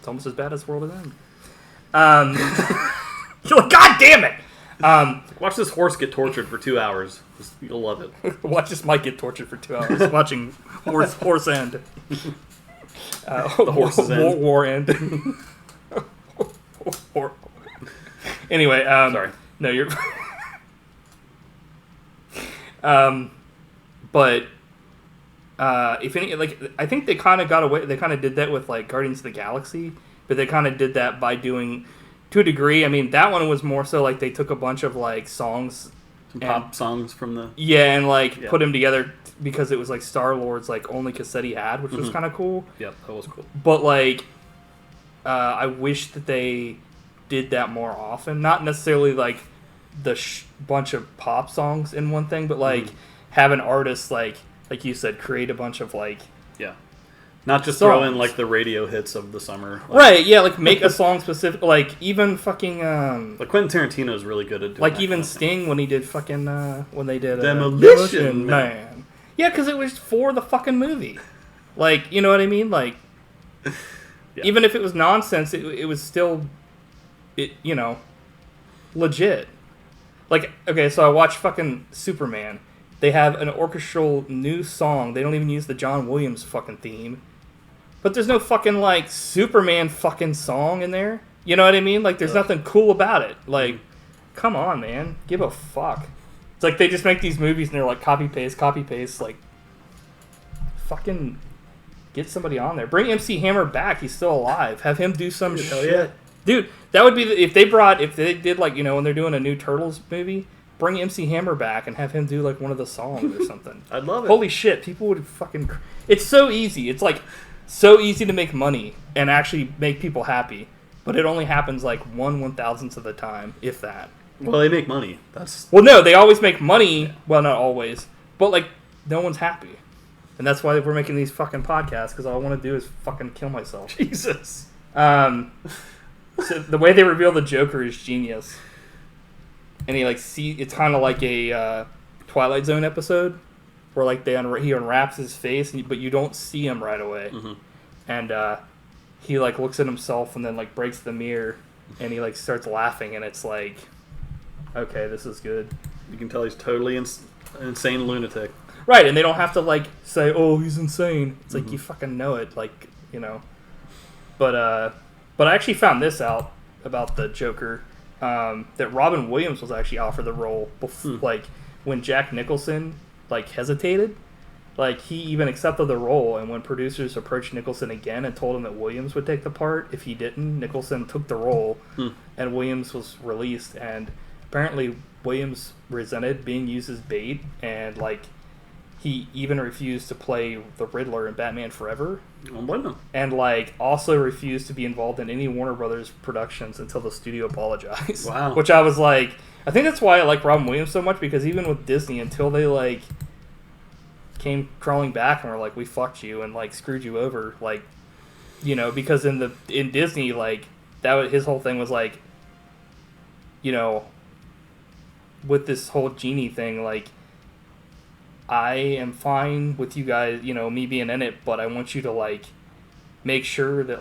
it's almost as bad as World of End. You're like, God damn it! Watch this horse get tortured for 2 hours. You'll love it. Watch this Mike get tortured for 2 hours watching Horse End. The Horse's End. War End. Anyway, sorry. No, you're. But if any, like, I think they kind of got away. They kind of did that with like Guardians of the Galaxy, but they kind of did that by doing. To a degree, I mean, that one was more so like they took a bunch of like songs Some pop songs from the... Yeah, and put him together because it was like Star-Lord's only cassette he had, which was kind of cool. Yep, that was cool. But I wish that they did that more often. Not necessarily the bunch of pop songs in one thing, but have an artist like you said, create a bunch of yeah, not just songs. throw in the radio hits of the summer. Right? Yeah, make a song specific. Even fucking Quentin Tarantino is really good at doing that even kind of Sting when he did fucking when they did Demolition Man. Yeah, because it was for the fucking movie. You know what I mean? Yeah. Even if it was nonsense, it was still, legit. Okay, so I watched fucking Superman. They have an orchestral new song. They don't even use the John Williams fucking theme. But there's no fucking, Superman fucking song in there. You know what I mean? There's nothing cool about it. Come on, man. Give a fuck. It's they just make these movies and they're copy-paste. Fucking get somebody on there. Bring MC Hammer back. He's still alive. Have him do some shit. Yeah. Dude, that would be if they did when they're doing a new Turtles movie, bring MC Hammer back and have him do one of the songs or something. I'd love it. Holy shit, people would fucking... It's so easy. It's so easy to make money and actually make people happy, but it only happens 1/1000th of the time, if that. Well, they make money. That's... Well, no, they always make money. Well, not always, but no one's happy. And that's why we're making these fucking podcasts, because all I want to do is fucking kill myself. Jesus. So the way they reveal the Joker is genius. And he it's kind of like a Twilight Zone episode where he unwraps his face, but you don't see him right away. Mm-hmm. And he looks at himself and then breaks the mirror, and he starts laughing, and it's okay, this is good. You can tell he's totally insane lunatic. Right, and they don't have to say, "Oh, he's insane." It's you fucking know it, But I actually found this out about the Joker, that Robin Williams was actually offered the role before, when Jack Nicholson hesitated. He even accepted the role, and when producers approached Nicholson again and told him that Williams would take the part, if he didn't, Nicholson took the role, and Williams was released. And apparently, Williams resented being used as bait, and he even refused to play the Riddler in Batman Forever. And also refused to be involved in any Warner Brothers productions until the studio apologized. Wow. Which I was I think that's why I like Robin Williams so much, because even with Disney, until they came crawling back and were we fucked you and screwed you over, because in Disney, his whole thing was with this whole genie thing, I am fine with you guys, me being in it, but I want you to make sure that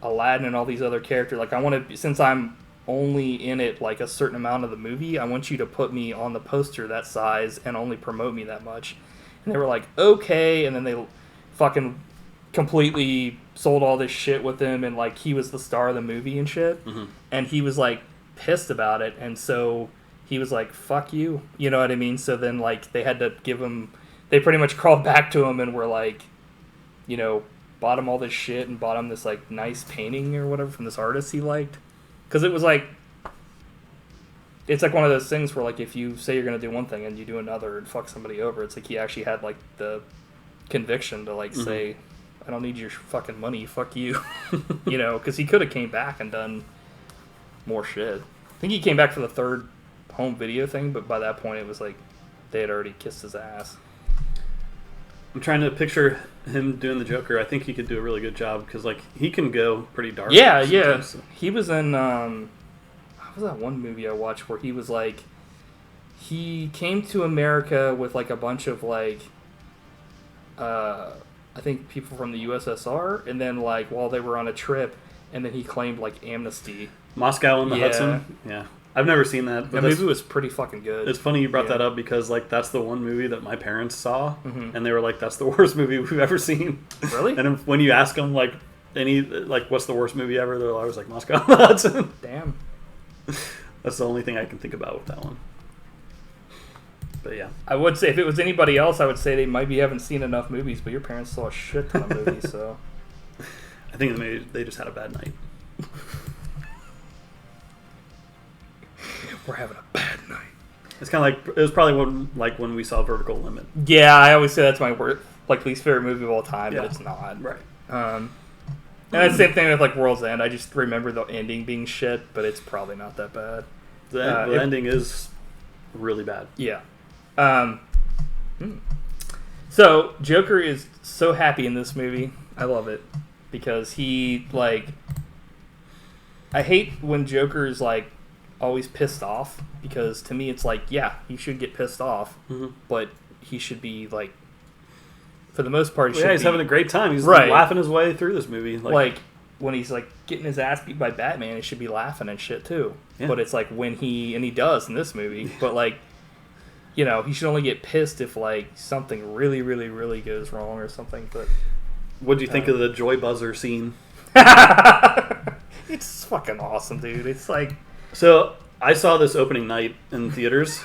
Aladdin and all these other characters, I want to, since I'm only in it a certain amount of the movie, I want you to put me on the poster that size and only promote me that much. And they were okay, and then they fucking completely sold all this shit with him, and he was the star of the movie and shit. Mm-hmm. And he was pissed about it, and so he was fuck you, you know what I mean? So then they had to give him, they pretty much crawled back to him and were bought him all this shit and bought him this nice painting or whatever from this artist he liked, because it was it's one of those things where if you say you're gonna do one thing and you do another and fuck somebody over, it's he actually had the conviction to mm-hmm. say, I don't need your fucking money, fuck you. Because he could have came back and done more shit. I think he came back for the third home video thing, but by that point it was they had already kissed his ass. I'm trying to picture him doing the Joker. I think he could do a really good job, because he can go pretty dark. Yeah. So. He was in what was that one movie I watched where he was he came to America with a bunch of I think people from the USSR, and then while they were on a trip, and then he claimed amnesty. Moscow on the Hudson. Yeah. I've never seen that. But the movie was pretty fucking good. It's funny you brought that up, because that's the one movie that my parents saw, mm-hmm. and they were that's the worst movie we've ever seen. Really? And when you ask them what's the worst movie ever, they're always Moscow on the Hudson. Damn. That's the only thing I can think about with that one. But yeah, I would say if it was anybody else, I would say they maybe haven't seen enough movies, but your parents saw a shit ton of movies, so I think they just had a bad night. We're having a bad night. It's kind of like it was probably when we saw Vertical Limit. Yeah, I always say that's my least favorite movie of all time, Yeah. but it's not. Right. And that's the same thing with like World's End. I just remember the ending being shit, but it's probably not that bad. The ending is really bad. Yeah. So Joker is so happy in this movie. I love it because he like. I hate when Joker is like always pissed off because to me it's like, yeah, he should get pissed off, but he should be like, for the most part, He's having a great time. He's Right. laughing his way through this movie. Like when he's like getting his ass beat by Batman, he should be laughing and shit too. Yeah. But it's like when he does in this movie, but like, you know, he should only get pissed if like something really, really, really goes wrong or something. But what do you think of the joy buzzer scene? it's fucking awesome, dude. It's like, So I saw this opening night in theaters,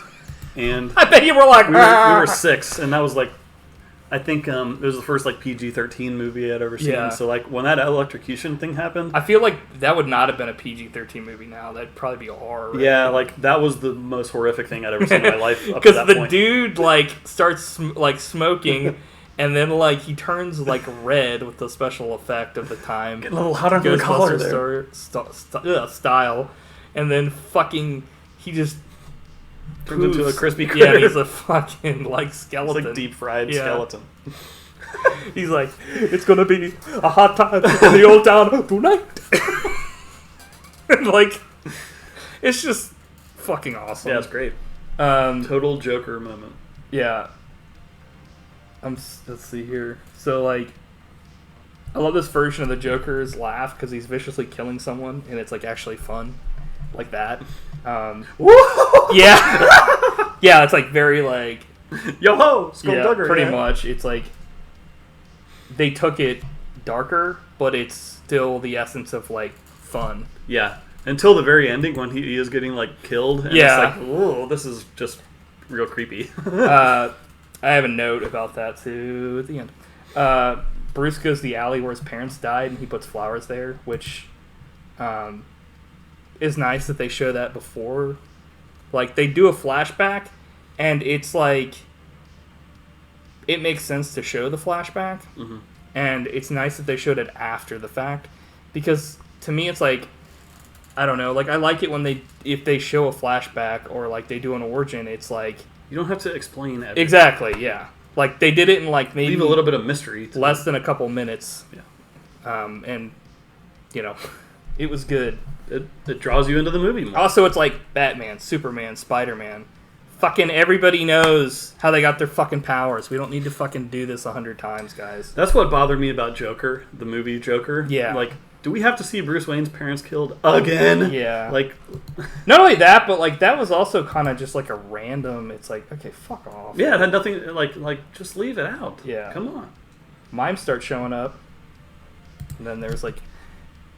and I bet you were like, we were 6, and that was like, I think it was the first like PG-13 movie I'd ever seen. Yeah. So like when that electrocution thing happened, I feel like that would not have been a PG-13 movie now. That'd probably be a horror. Right? yeah, like that was the most horrific thing I'd ever seen in my life up to Because that the point. dude like starts smoking, and then like he turns like red with the special effect of the time, Getting a little hot under the collar there. Style, and then fucking he just Turns into a poofs. crispy Yeah, critter. he's a fucking like It's skeleton. like deep fried Yeah. skeleton. He's like, it's gonna be a hot time in the old town tonight. And like, it's just fucking awesome. Yeah, it's great. Total Joker moment. Yeah. Let's see here. So like, I love this version of the Joker's laugh because he's viciously killing someone, and it's like actually fun, like that. Yeah, yeah. It's like very like, Yo ho, yeah, pretty much. It's like they took it darker, but it's still the essence of like fun. Yeah, until the very ending when he is getting like killed. And Yeah. it's like, oh, this is just real creepy. I have a note about that too at the end. Bruce goes to the alley where his parents died, and he puts flowers there, which is nice that they show that before. Like, they do a flashback, and it's like, it makes sense to show the flashback, and it's nice that they showed it after the fact, because to me it's like, I don't know, like, I like it when if they show a flashback, or like they do an origin, it's like, You don't have to explain everything. exactly, yeah. Like, they did it in like maybe Leave a little bit of mystery. less than a couple minutes. Yeah. And, you know, it was good. It draws you into the movie more. Also, it's like Batman, Superman, Spider-Man. Fucking everybody knows how they got their fucking powers. We don't need to fucking do this 100 times, guys. That's what bothered me about Joker, the movie Joker. Yeah. Like, do we have to see Bruce Wayne's parents killed again? Yeah. Like, Not only that, but like that was also kind of just like a random. It's like, okay, fuck off. yeah, it had nothing. Like, just leave it out. Yeah. Come on. Mimes start showing up, and then there's like,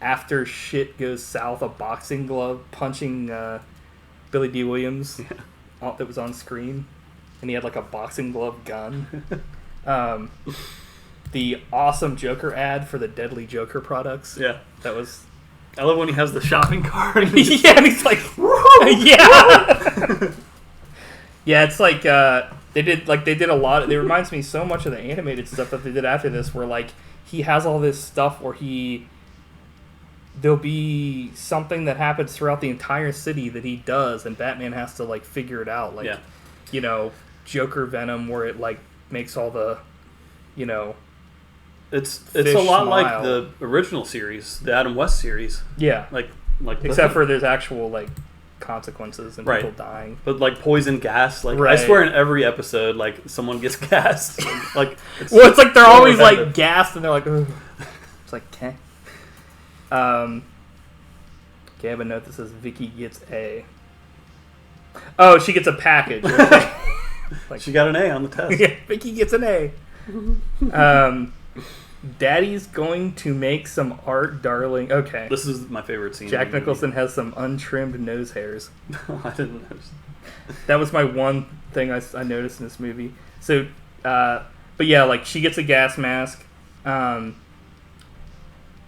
after shit goes south, a boxing glove punching Billy Dee Williams that was on screen, and he had like a boxing glove gun. The awesome Joker ad for the Deadly Joker products. Yeah. That was. I love when he has the shopping cart. And he just, Yeah, and he's like, yeah. Yeah, it's like they did a lot. It reminds me so much of the animated stuff that they did after this, where like he has all this stuff where there'll be something that happens throughout the entire city that he does, and Batman has to like figure it out. Like, Yeah. you know, Joker Venom, where it like makes all the, you know, it's Fish a lot smile. like the original series, the Adam West series. yeah. Like Except for there's actual like consequences and Right. people dying. But like poison gas, like Right. I swear in every episode, like someone gets gassed. Like Well, it's like they're so always repetitive. like gassed, and they're like, ugh. It's like, okay. Okay, I have a note that says Vicky gets A. Oh, she gets a package. Okay. Like, she got an A on the test. yeah, Vicky gets an A. Daddy's going to make some art, darling. Okay. This is my favorite scene. Jack in the movie. Nicholson has some untrimmed nose hairs. I didn't notice. That was my one thing I noticed in this movie. So, but yeah, like she gets a gas mask.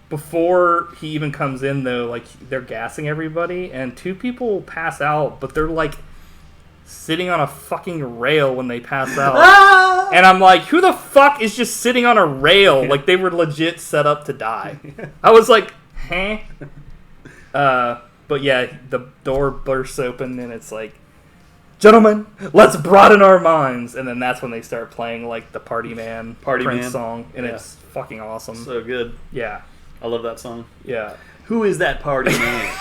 Before he even comes in, though, like they're gassing everybody, and 2 people pass out, but they're like sitting on a fucking rail when they pass out. And I'm like, who the fuck is just sitting on a rail? Like, they were legit set up to die. I was like, huh? But yeah, the door bursts open and it's like, gentlemen, let's broaden our minds. And then that's when they start playing like the Party Man Prince song. And it's fucking awesome. So good. Yeah. I love that song. Yeah. Who is that Party Man?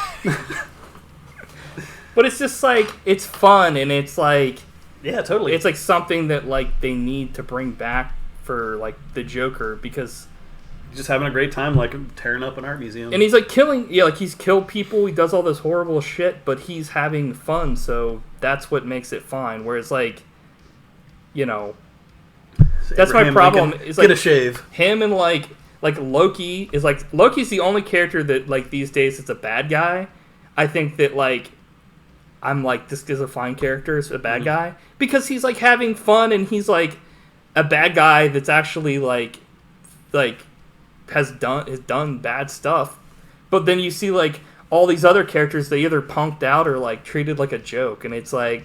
But it's just like, it's fun and it's like, yeah, totally. it's like something that like they need to bring back for like the Joker, because just having a great time, like tearing up an art museum. and he's like killing, like he's killed people, he does all this horrible shit, but he's having fun, so that's what makes it fun. Whereas like, you know, that's my problem. Is like get a shave. Him and like Loki is like, Loki's the only character that like these days is a bad guy. I think that like, I'm like, this is a fine character, is a bad guy, because he's like having fun and he's like a bad guy that's actually like has done bad stuff. But then you see like all these other characters, they either punked out or like treated like a joke, and it's like,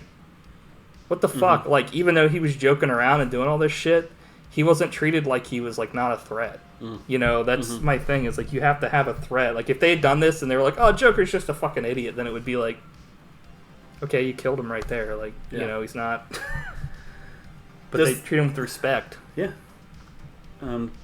what the fuck? Like, even though he was joking around and doing all this shit, he wasn't treated like he was like not a threat. You know, that's my thing, is like, you have to have a threat. Like, if they had done this and they were like, oh, Joker's just a fucking idiot, then it would be like, okay, you killed him right there. Like, you know, he's not. But they treat him with respect. Yeah.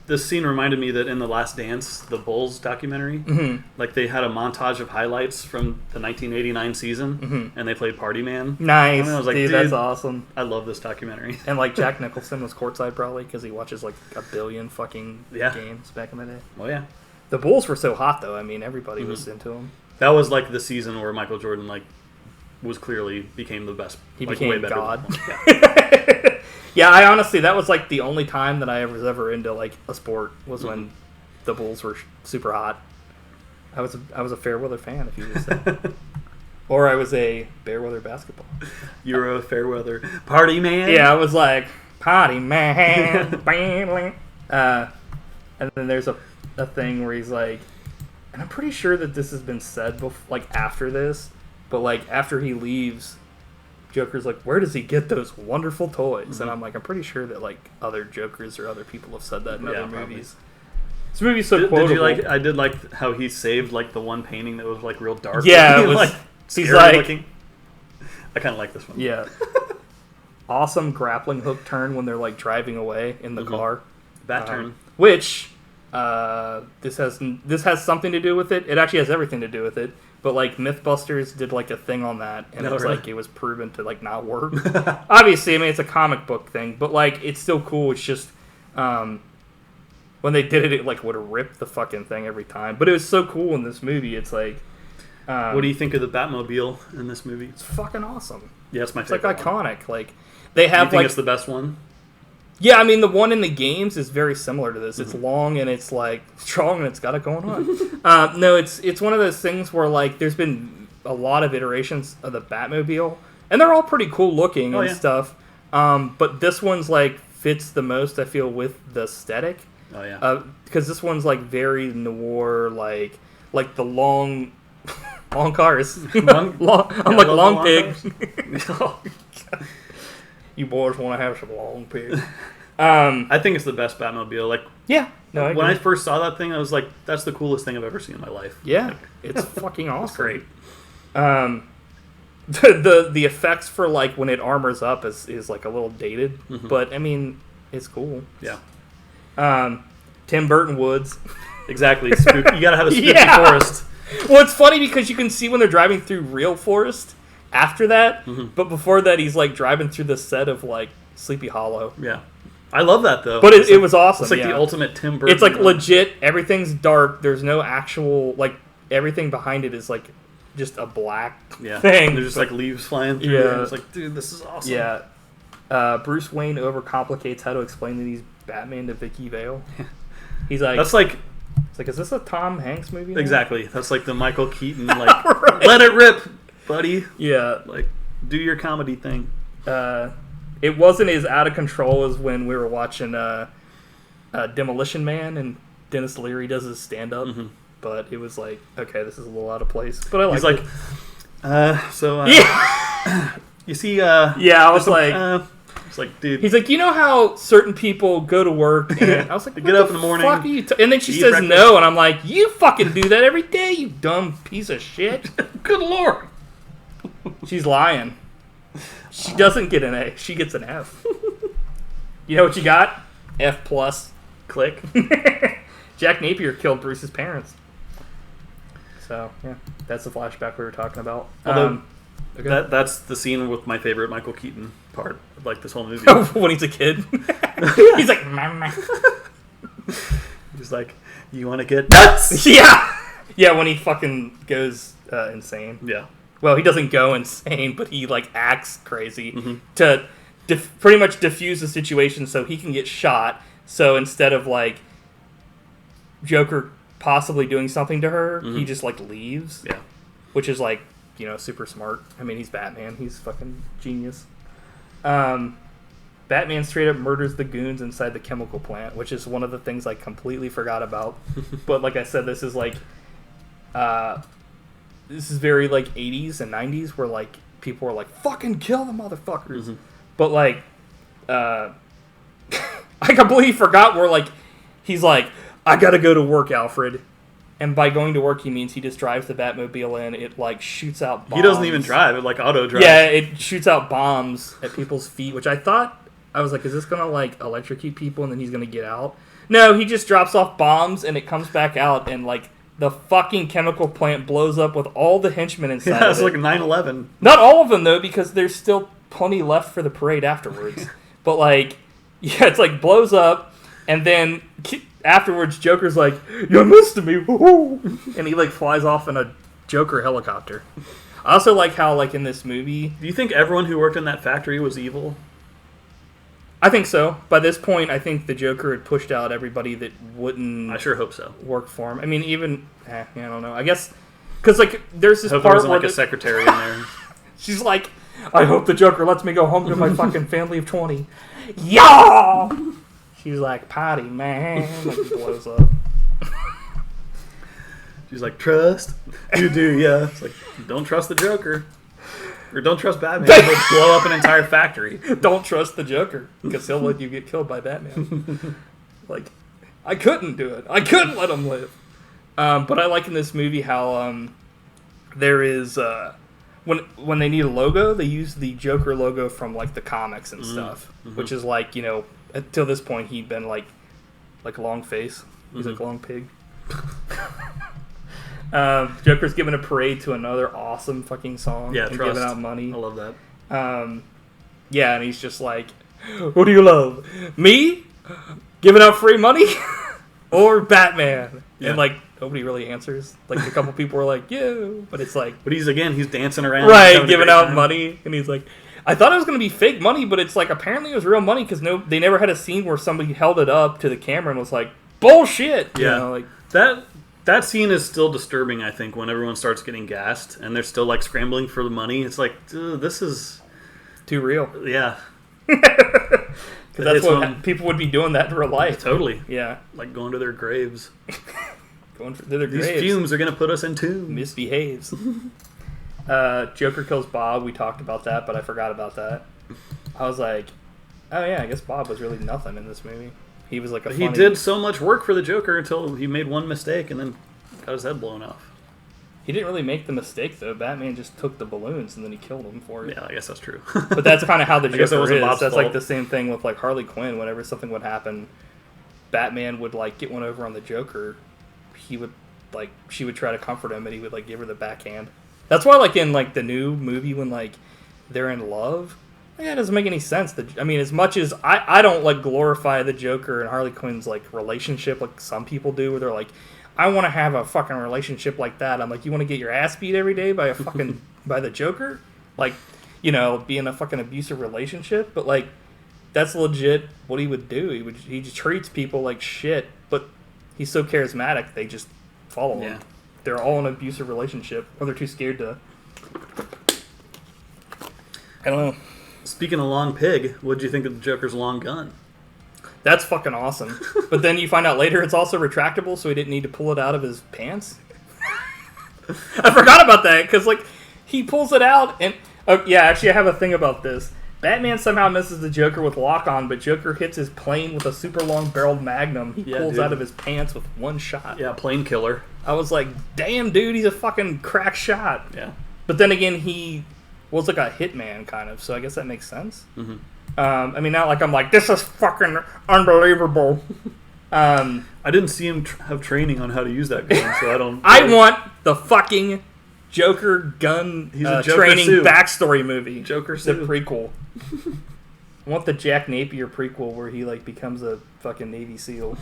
This scene reminded me that in The Last Dance, the Bulls documentary, like they had a montage of highlights from the 1989 season, and they played Party Man. Nice. And I was like, dude, that's awesome. I love this documentary. And like Jack Nicholson was courtside probably because he watches like a billion fucking games back in the day. Oh yeah. The Bulls were so hot though. I mean, everybody was into them. That was like the season where Michael Jordan like was clearly became the best. He like, became way better God. Yeah. Yeah, I honestly, that was like the only time that I was ever into like a sport was when the Bulls were super hot. I was a Fairweather fan, if you would say. Or I was a Fairweather basketball. You were a Fairweather Party Man? Yeah, I was like, Party Man. And then there's a thing where he's like, and I'm pretty sure that this has been said like after this, but like after he leaves, Joker's like, where does he get those wonderful toys? And I'm like, I'm pretty sure that like other Jokers or other people have said that in other movies. This movie's so quotable. Did you like? I did like how he saved like the one painting that was like real dark. Yeah, it was. like, he's scary like, looking. I kind of like this one. Yeah. Awesome grappling hook turn when they're like driving away in the car. That turn. Which this has something to do with it. It actually has everything to do with it. But like MythBusters did like a thing on that, and it was like it was proven to like not work. Obviously, I mean it's a comic book thing, but like it's still cool. It's just when they did it like would have ripped the fucking thing every time. But it was so cool in this movie. It's like, what do you think of the Batmobile in this movie? It's fucking awesome. Yeah, it's my It's favorite. like iconic. Like they have. You think like, it's the best one? Yeah, I mean the one in the games is very similar to this. It's long and it's like strong and it's got it going on. No, it's one of those things where like there's been a lot of iterations of the Batmobile, and they're all pretty cool looking and stuff. But this one's like fits the most, I feel, with the aesthetic. Oh yeah. Because this one's like very noir, like the long cars. Long pig. You boys want to have some long pig. I think it's the best Batmobile. Like, yeah. No, when I first saw that thing, I was like, "That's the coolest thing I've ever seen in my life." Yeah, it's fucking awesome. It's great. The effects for like when it armors up is like a little dated, but I mean it's cool. Yeah. Tim Burton woods. Exactly. Spooky. You gotta have a spooky forest. Well, it's funny because you can see when they're driving through real forest after that, but before that he's like driving through the set of like Sleepy Hollow. Yeah. I love that though. But it was awesome. It's like the ultimate Tim Burton. It's like legit. Everything's dark. There's no actual like everything behind it is like just a black thing. There's just like leaves flying through. Yeah. And it's like, dude, this is awesome. Yeah. Bruce Wayne overcomplicates how to explain that he's Batman to Vicky Vale. He's like, that's like, it's like, is this a Tom Hanks movie now? Exactly. That's like the Michael Keaton, like, let it rip, buddy. Yeah. Like, do your comedy thing. It wasn't as out of control as when we were watching Demolition Man and Dennis Leary does his stand-up. But it was like, okay, this is a little out of place. But I like it. He's like, You see, I was like... it's like, dude. He's like, you know how certain people go to work, and I was like, They get up in the morning, fuck are you and then she eat says breakfast. no, and I'm like, you fucking do that every day, you dumb piece of shit. Good Lord. She's lying. She doesn't get an A. She gets an F. You know what you got? F plus. Click. Jack Napier killed Bruce's parents. So, yeah. That's the flashback we were talking about. Although, Okay. that's the scene with my favorite Michael Keaton part of like this whole movie. When he's a kid. He's like, Mama. He's like, you want to get nuts? Yeah! Yeah, when he fucking goes insane. Yeah. Well, he doesn't go insane, but he like acts crazy to pretty much diffuse the situation so he can get shot. So instead of like Joker possibly doing something to her, he just like leaves. Yeah. Which is like, you know, super smart. I mean, he's Batman. He's fucking genius. Batman straight up murders the goons inside the chemical plant, which is one of the things I completely forgot about. But like I said, this is like, this is very like 80s and 90s where like people were like, fucking kill the motherfuckers. But like, I completely forgot where like, he's like, I gotta go to work, Alfred. And by going to work, he means he just drives the Batmobile in. It, like, shoots out bombs. He doesn't even drive. It, like, auto drives. Yeah, it shoots out bombs at people's feet, which I thought... I was like, is this going to, like, electrocute people and then he's going to get out? No, he just drops off bombs and it comes back out and, like, the fucking chemical plant blows up with all the henchmen inside Yeah, of it's it. like 9/11. Not all of them, though, because there's still plenty left for the parade afterwards. But, like, yeah, it's, like, blows up and then... Afterwards, Joker's like, you missed me, woo-hoo. And he like flies off in a Joker helicopter. I also like how like in this movie, Do you think everyone who worked in that factory was evil? I think so. By this point, I think the Joker had pushed out everybody that wouldn't. I sure hope so. Work for him. I mean, even I don't know. I guess because like there's this I hope there part wasn't where like a secretary in there. she's like, I hope the Joker lets me go home to my fucking family of 20. Yeah. She's like, potty, man. Like, blows up. She's like, trust? You do, yeah. It's like, don't trust the Joker. Or don't trust Batman. He'll blow up an entire factory. Don't trust the Joker, because he'll let you get killed by Batman. Like, I couldn't do it. I couldn't let him live. But I like in this movie how there is... when they need a logo, they use the Joker logo from, like, the comics and stuff. Which is like, you know... Until this point, he'd been like long face. He's like long pig. Joker's giving a parade to another awesome fucking song. Yeah, and Trust. giving out money. I love that. Yeah, and he's just like, "Who do you love? Me, giving out free money, or Batman?" Yeah. And like nobody really answers. Like a couple people are like, "Yeah," but it's like, But he's dancing around. right, giving out money, and he's like. I thought it was going to be fake money, but it's like apparently it was real money because they never had a scene where somebody held it up to the camera and was like, bullshit! You know, like that scene is still disturbing, I think, when everyone starts getting gassed and they're still like scrambling for the money. It's like, this is... too real. Yeah. Because that's It's what when- people would be doing that in real life. Totally. Yeah. Like going to their graves. Going to their These graves. fumes are going to put us in tombs. Misbehaves. Joker kills Bob. We talked about that, but I forgot about that. I was like, oh yeah, I guess Bob was really nothing in this movie. He was like a He funny... did so much work for the Joker until he made one mistake and then got his head blown off. He didn't really make the mistake, though. Batman just took the balloons and then he killed him for it. Yeah, I guess that's true. But that's kind of how the I guess it Joker wasn't is. Bob's That's fault. like the same thing with like Harley Quinn. Whenever something would happen, Batman would like get one over on the Joker. He would like she would try to comfort him, and he would like give her the backhand. That's why like in like the new movie when like they're in love, yeah, it doesn't make any sense. I mean, as much as I don't like glorify the Joker and Harley Quinn's like relationship like some people do, where they're like, I want to have a fucking relationship like that. I'm like, you want to get your ass beat every day by a fucking by the Joker, like, you know, be in a fucking abusive relationship. But like, that's legit what he would do. He just treats people like shit, but he's so charismatic they just follow him. They're all in an abusive relationship, or they're too scared to. I don't know. Speaking of long pig, what'd you think of the Joker's long gun? That's fucking awesome. But then you find out later it's also retractable, so he didn't need to pull it out of his pants. I forgot about that, because, like, he pulls it out, and Oh, yeah, actually, I have a thing about this. Batman somehow misses the Joker with lock-on, but Joker hits his plane with a super long-barreled Magnum he pulls out of his pants with one shot. Yeah, plane killer. I was like, damn, dude, he's a fucking crack shot. Yeah. But then again, he was like a hitman, kind of, so I guess that makes sense. Mm-hmm. I mean, not like I'm like, this is fucking unbelievable. I didn't see him have training on how to use that gun, so I don't... I want the fucking Joker gun Joker training Sue. backstory movie. Joker The Sue. prequel. I want the Jack Napier prequel where he like becomes a fucking Navy SEAL.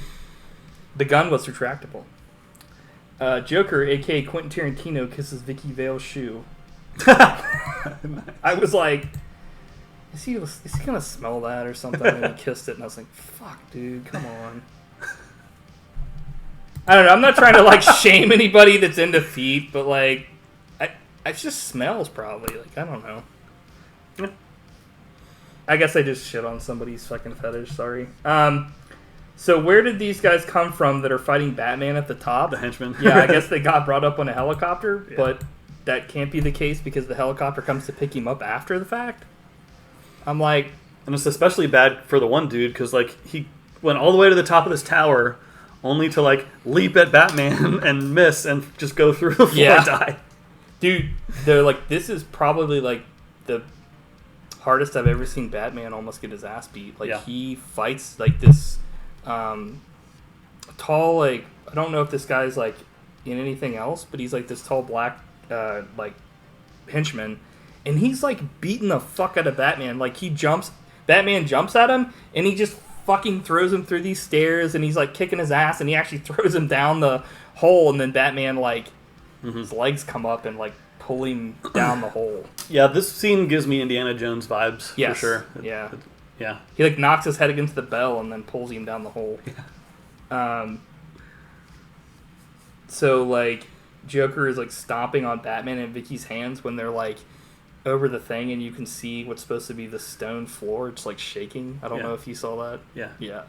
The gun was retractable. Joker, a.k.a. Quentin Tarantino, kisses Vicky Vale's shoe. I was like, is he gonna smell that or something? And he kissed it, and I was like, fuck, dude, come on. I don't know. I'm not trying to like shame anybody that's into feet, but like, it just smells probably. Like, I don't know. I guess I just shit on somebody's fucking fetish. Sorry. So where did these guys come from that are fighting Batman at the top? The henchmen. Yeah, I guess they got brought up on a helicopter, Yeah. but that can't be the case because the helicopter comes to pick him up after the fact. I'm like... And it's especially bad for the one dude, because, like, he went all the way to the top of this tower, only to, like, leap at Batman and miss and just go through the floor and die. Dude, they're like, this is probably, like, the hardest I've ever seen Batman almost get his ass beat. Like, he fights, like, this tall, like, I don't know if this guy's, like, in anything else, but he's, like, this tall black, like, henchman, and he's, like, beating the fuck out of Batman. Like, Batman jumps at him, and he just fucking throws him through these stairs, and he's, like, kicking his ass, and he actually throws him down the hole, and then Batman, like, his legs come up and, like, pull him down the hole. Yeah, this scene gives me Indiana Jones vibes, for sure. Yeah. Yeah. He, like, knocks his head against the bell and then pulls him down the hole. So, like, Joker is, like, stomping on Batman and Vicky's hands when they're, like, over the thing, and you can see what's supposed to be the stone floor. It's, like, shaking. I don't know if you saw that. Yeah. Yeah.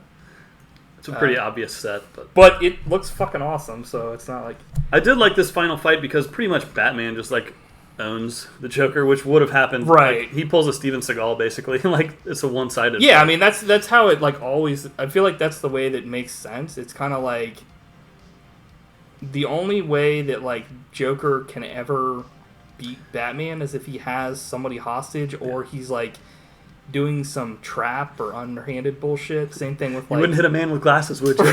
It's a pretty obvious set, but... But it looks fucking awesome, so it's not like... I did like this final fight because pretty much Batman just, like, owns the Joker, which would have happened. Right. Like, he pulls a Steven Seagal, basically. Like, it's a one-sided Yeah, fight. I mean, that's how it, like, always... I feel like that's the way that makes sense. It's kind of like... The only way that, like, Joker can ever beat Batman is if he has somebody hostage or he's, like, doing some trap or underhanded bullshit. Same thing with, like... You wouldn't hit a man with glasses, would you?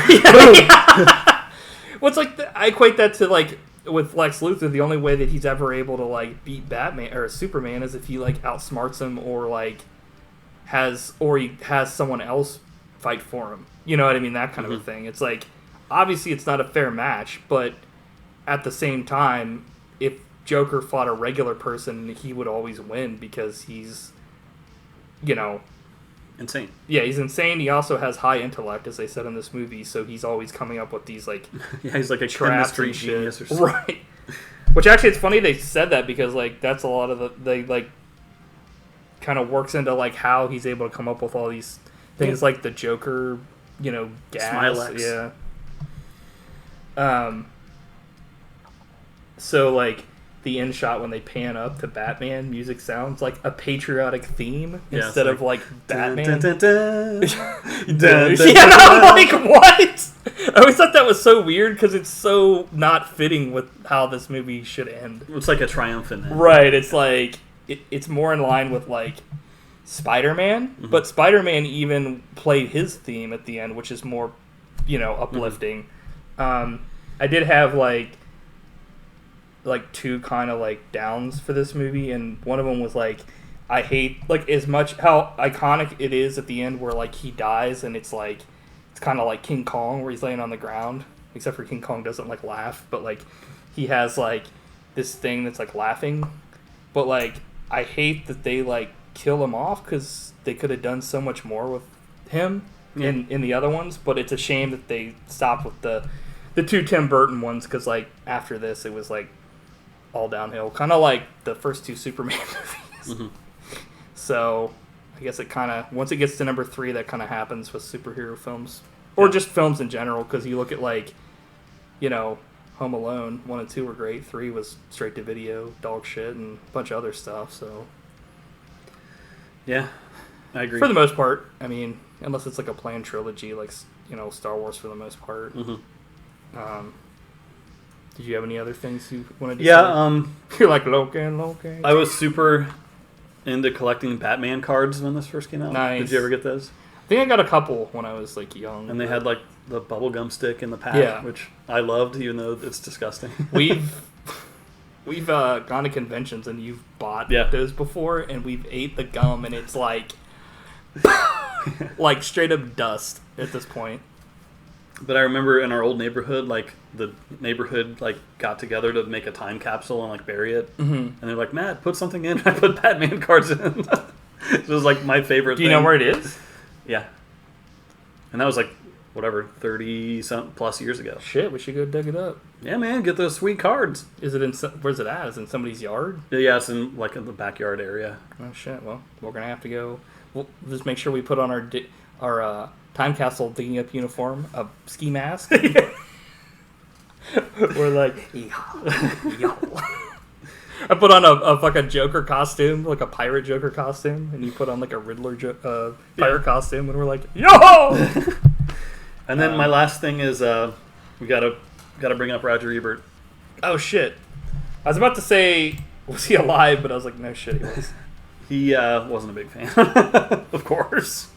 Well, it's like... I equate that to, like... With Lex Luthor, the only way that he's ever able to, like, beat Batman or Superman is if he, like, outsmarts him or, like, he has someone else fight for him. You know what I mean? That kind of a thing. It's like, obviously it's not a fair match, but at the same time, if Joker fought a regular person, he would always win because he's, you know... Insane. Yeah, he's insane. He also has high intellect, as they said in this movie, so he's always coming up with these, like... Yeah, he's like a traps chemistry and shit. genius or something. Right. Which actually, it's funny they said that because, like, that's a lot of they, like, kind of works into, like, how he's able to come up with all these things, like the Joker, you know, gas. Smilex. Yeah. So, like, the end shot when they pan up to Batman, music sounds like a patriotic theme instead of, like, Batman. Dun, dun, dun. Yeah, I'm like, what? I always thought that was so weird because it's so not fitting with how this movie should end. It's like a triumphant end. Right, it's like, it's more in line with, like, Spider-Man, but Spider-Man even played his theme at the end, which is more, you know, uplifting. I did have, like two kind of, like, downs for this movie, and one of them was, like, I hate, like, as much how iconic it is at the end where, like, he dies and it's like, it's kind of like King Kong where he's laying on the ground, except for King Kong doesn't, like, laugh, but, like, he has, like, this thing that's, like, laughing, but, like, I hate that they, like, kill him off because they could have done so much more with him in the other ones, but it's a shame that they stopped with the two Tim Burton ones because, like, after this it was, like, all downhill, kind of like the first two Superman movies. So I guess it kind of, once it gets to number 3, that kind of happens with superhero films or just films in general, because you look at, like, you know, Home Alone 1 and 2 were great, 3 was straight to video dog shit and a bunch of other stuff. So Yeah, I agree. For the most part. I mean, unless it's like a planned trilogy, like, Star Wars for the most part. Mm-hmm. Did you have any other things you wanted to say? Yeah, You're like, Logan. I was super into collecting Batman cards when this first came out. Nice. Did you ever get those? I think I got a couple when I was, like, young. And they had, like, the bubblegum stick in the pack, Yeah. which I loved, even though it's disgusting. We've gone to conventions and you've bought Yeah. those before, and we've ate the gum, and it's like... like, straight up dust at this point. But I remember in our old neighborhood, like, the neighborhood, like, got together to make a time capsule and, like, bury it. Mm-hmm. And they're like, Matt, put something in. I put Batman cards in. It was, like, my favorite thing. Do you know where it is? Yeah. And that was, like, whatever, 30-plus years ago. Shit, we should go dig it up. Yeah, man, get those sweet cards. Is it in... Where's it at? Is it in somebody's yard? Yeah, it's in, like, in the backyard area. Oh, shit. Well, we're going to have to go... We'll just make sure we put on our time capsule digging up uniform, a ski mask. We're like, yo. I put on a fucking Joker costume, like a pirate Joker costume, and you put on like a Riddler pirate costume, and we're like, yo! And then my last thing is we gotta bring up Roger Ebert. Oh shit! I was about to say, was he alive? But I was like, no shit, he was. He wasn't a big fan, of course.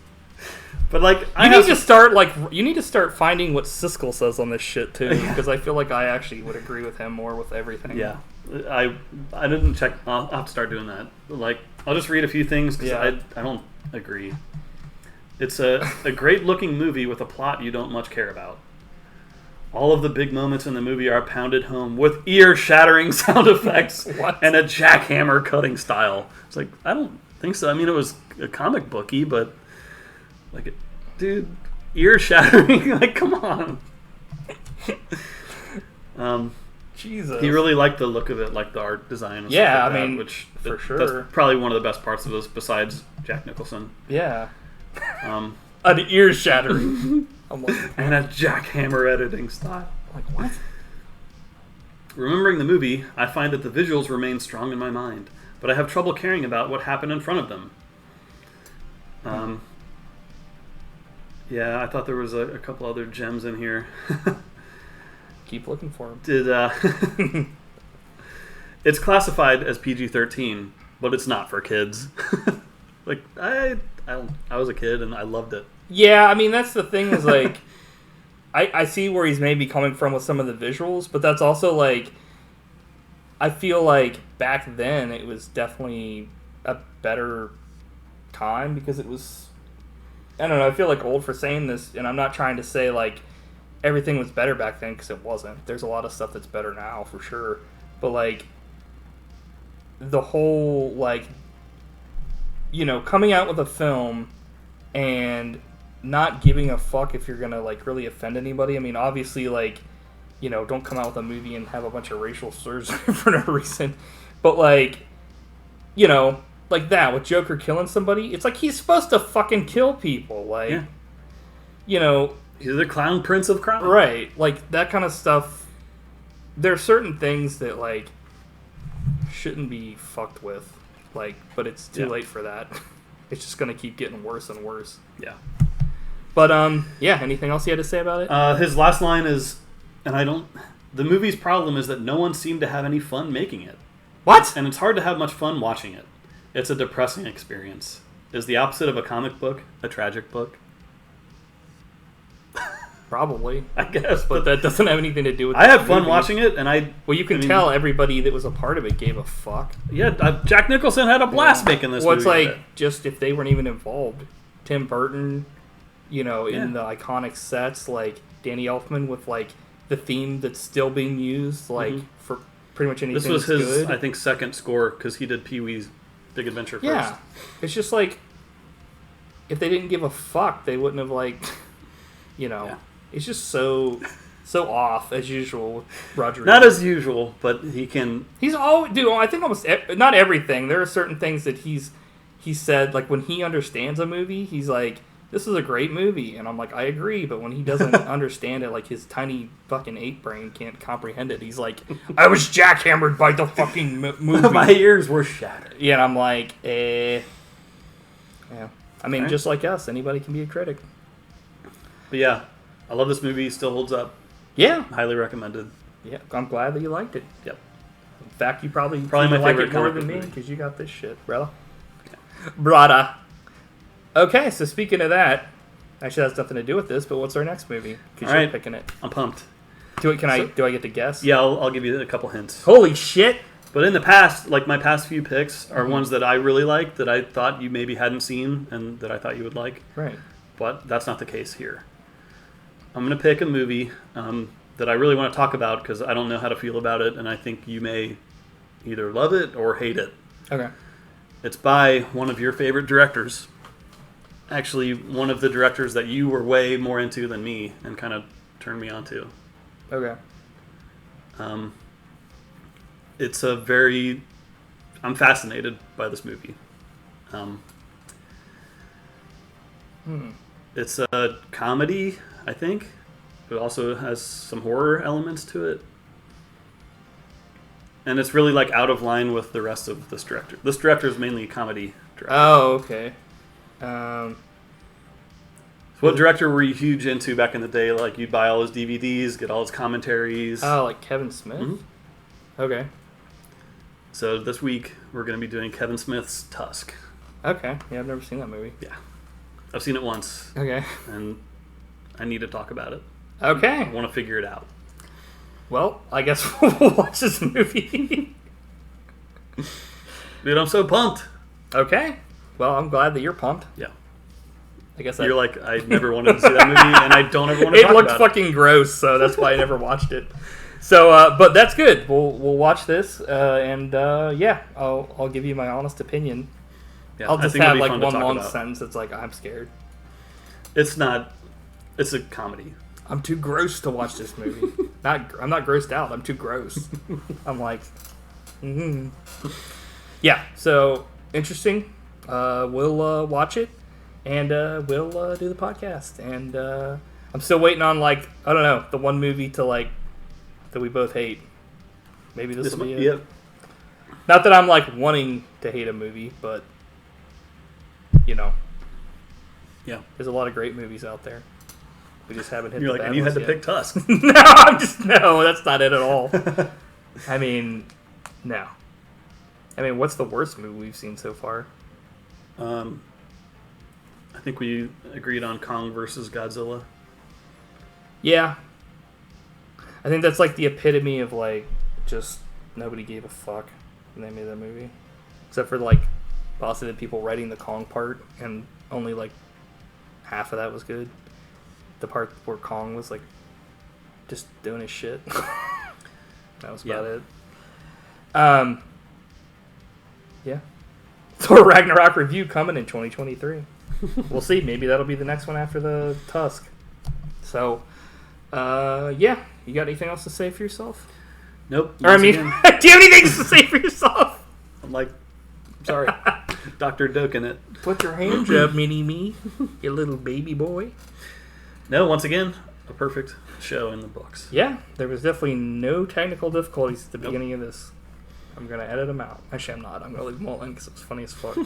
But like, you need to start finding what Siskel says on this shit too, because I feel like I actually would agree with him more with everything. Yeah, I didn't check. I'll have to start doing that. Like, I'll just read a few things because I don't agree. It's a great looking movie with a plot you don't much care about. All of the big moments in the movie are pounded home with ear-shattering sound effects and a jackhammer cutting style. It's like, I don't think so. I mean, it was a comic booky, but like, dude, ear-shattering. Like, come on. Jesus. He really liked the look of it, like the art design. And Yeah, stuff like I that, mean, which for sure. That's probably one of the best parts of this, besides Jack Nicholson. Yeah. Um, An ear-shattering. I'm like, and a jackhammer editing style. like, what? Remembering the movie, I find that the visuals remain strong in my mind, but I have trouble caring about what happened in front of them. Yeah, I thought there was a couple other gems in here. Keep looking for him. It's classified as PG-13, but it's not for kids. Like, I was a kid and I loved it. Yeah, I mean, that's the thing is, like, I see where he's maybe coming from with some of the visuals, but that's also, like, I feel like back then it was definitely a better time because it was, I don't know, I feel like old for saying this, and I'm not trying to say, like, everything was better back then because it wasn't. There's a lot of stuff that's better now, for sure. But, like, the whole, like, you know, coming out with a film and not giving a fuck if you're gonna, like, really offend anybody. I mean, obviously, like, you know, don't come out with a movie and have a bunch of racial slurs for no reason. But, like, you know, like that, with Joker killing somebody, it's like he's supposed to fucking kill people. Like, Yeah. you know... He's the clown prince of crime. Right. Like, that kind of stuff... There are certain things that, like, shouldn't be fucked with. Like, but it's too late for that. It's just gonna keep getting worse and worse. Yeah. But, yeah, anything else you had to say about it? His last line is, the movie's problem is that no one seemed to have any fun making it. What? And it's hard to have much fun watching it. It's a depressing experience. Is the opposite of a comic book a tragic book? Probably. I guess. But that doesn't have anything to do with I had the fun movie. watching it, and Well, you can tell everybody that was a part of it gave a fuck. Yeah, Jack Nicholson had a blast making this well, movie. Well, it's like, just if they weren't even involved. Tim Burton, you know, in the iconic sets, like Danny Elfman with, like, the theme that's still being used, like, for pretty much anything this was that's his, good. I think, second score, because he did Pee-wee's Big Adventure first. Yeah. It's just like, if they didn't give a fuck, they wouldn't have, like, you know... Yeah. It's just so off, as usual, with Roger Not Ebert. as usual, but he can... He's all... Dude, I think almost... Not everything. There are certain things that he said, like, when he understands a movie, he's like, this is a great movie. And I'm like, I agree. But when he doesn't understand it, like, his tiny fucking ape brain can't comprehend it. He's like, I was jackhammered by the fucking movie. My ears were shattered. Yeah, and I'm like, Yeah. I mean, Alright. just like us, anybody can be a critic. But yeah, I love this movie. Still holds up. Yeah. Highly recommended. Yeah. I'm glad that you liked it. Yep. In fact, you probably my like favorite it more comic than book me movie. because you got this shit, brother. Brada. Okay, so speaking of that, actually has nothing to do with this, but what's our next movie? Because you're Alright. picking it. I'm pumped. Do I get to guess? Yeah, I'll give you a couple hints. Holy shit! But in the past, like my past few picks are Mm-hmm. ones that I really like that I thought you maybe hadn't seen and that I thought you would like. Right. But that's not the case here. I'm going to pick a movie that I really want to talk about because I don't know how to feel about it, and I think you may either love it or hate it. Okay. It's by one of your favorite directors. Actually, one of the directors that you were way more into than me and kind of turned me on to. Okay. It's a very... I'm fascinated by this movie. It's a comedy, I think. It also has some horror elements to it. And it's really like out of line with the rest of this director. This director is mainly a comedy director. Oh, okay. What director were you huge into back in the day? Like you'd buy all his DVDs, get all his commentaries. Oh, like Kevin Smith? Mhm. Okay. So this week we're going to be doing Kevin Smith's Tusk. Okay. Yeah, I've never seen that movie. Yeah. I've seen it once, Okay. and I need to talk about it. I Okay. want to figure it out. Well, I guess we'll watch this movie. Dude, I'm so pumped. Okay. Well, I'm glad that you're pumped. Yeah. I guess You're like, I never wanted to see that movie, and I don't ever want to it talk looked about fucking gross, so that's why I never watched it. So, but that's good. We'll watch this, and yeah, I'll give you my honest opinion. it. Yeah, I'll I just think it'll have be like fun to one talk long about. sentence that's like, I'm scared. It's not. It's a comedy. I'm too gross to watch this movie. I'm not grossed out. I'm too gross. I'm like, yeah. So interesting. We'll watch it, and we'll do the podcast. And I'm still waiting on like I don't know the one movie to like that we both hate. Maybe this will be it. Yep. Not that I'm like wanting to hate a movie, but you know, Yeah. there's a lot of great movies out there. We just haven't hit You're the like, bad and you had ones to yet. pick Tusk. No, that's not it at all. I mean, no. I mean, what's the worst movie we've seen so far? I think we agreed on Kong versus Godzilla. Yeah. I think that's like the epitome of like just nobody gave a fuck when they made that movie. Except for like possibly the people writing the Kong part, and only like half of that was good. The part where Kong was like just doing his shit. That was about it. Yeah. Thor Ragnarok review coming in 2023. We'll see. Maybe that'll be the next one after the Tusk. So, yeah. You got anything else to say for yourself? Nope. Or I mean, Once again, do you have anything to say for yourself? I'm like, sorry, Dr. Doke in it. Put your hands up, mini-me, you little baby boy. No, once again, a perfect show in the books. Yeah, there was definitely no technical difficulties at the beginning of this. I'm going to edit them out. Actually, I'm not. I'm going to leave them all in because it was funny as fuck.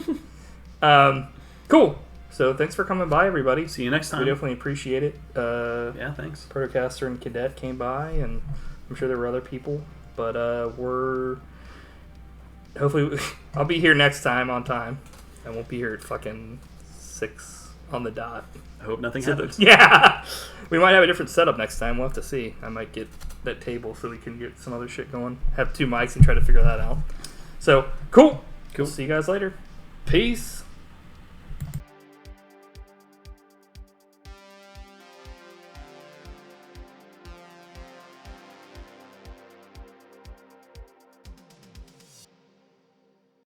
Cool. So thanks for coming by, everybody. See you next time. We definitely appreciate it. Yeah, thanks. Protocaster and Cadet came by, and I'm sure there were other people. But we're... Hopefully... I'll be here next time on time. I won't be here at fucking 6 on the dot. I hope nothing happens. Yeah! We might have a different setup next time. We'll have to see. I might get that table so we can get some other shit going. Have 2 mics and try to figure that out. So, cool. Cool. See you guys later. Peace.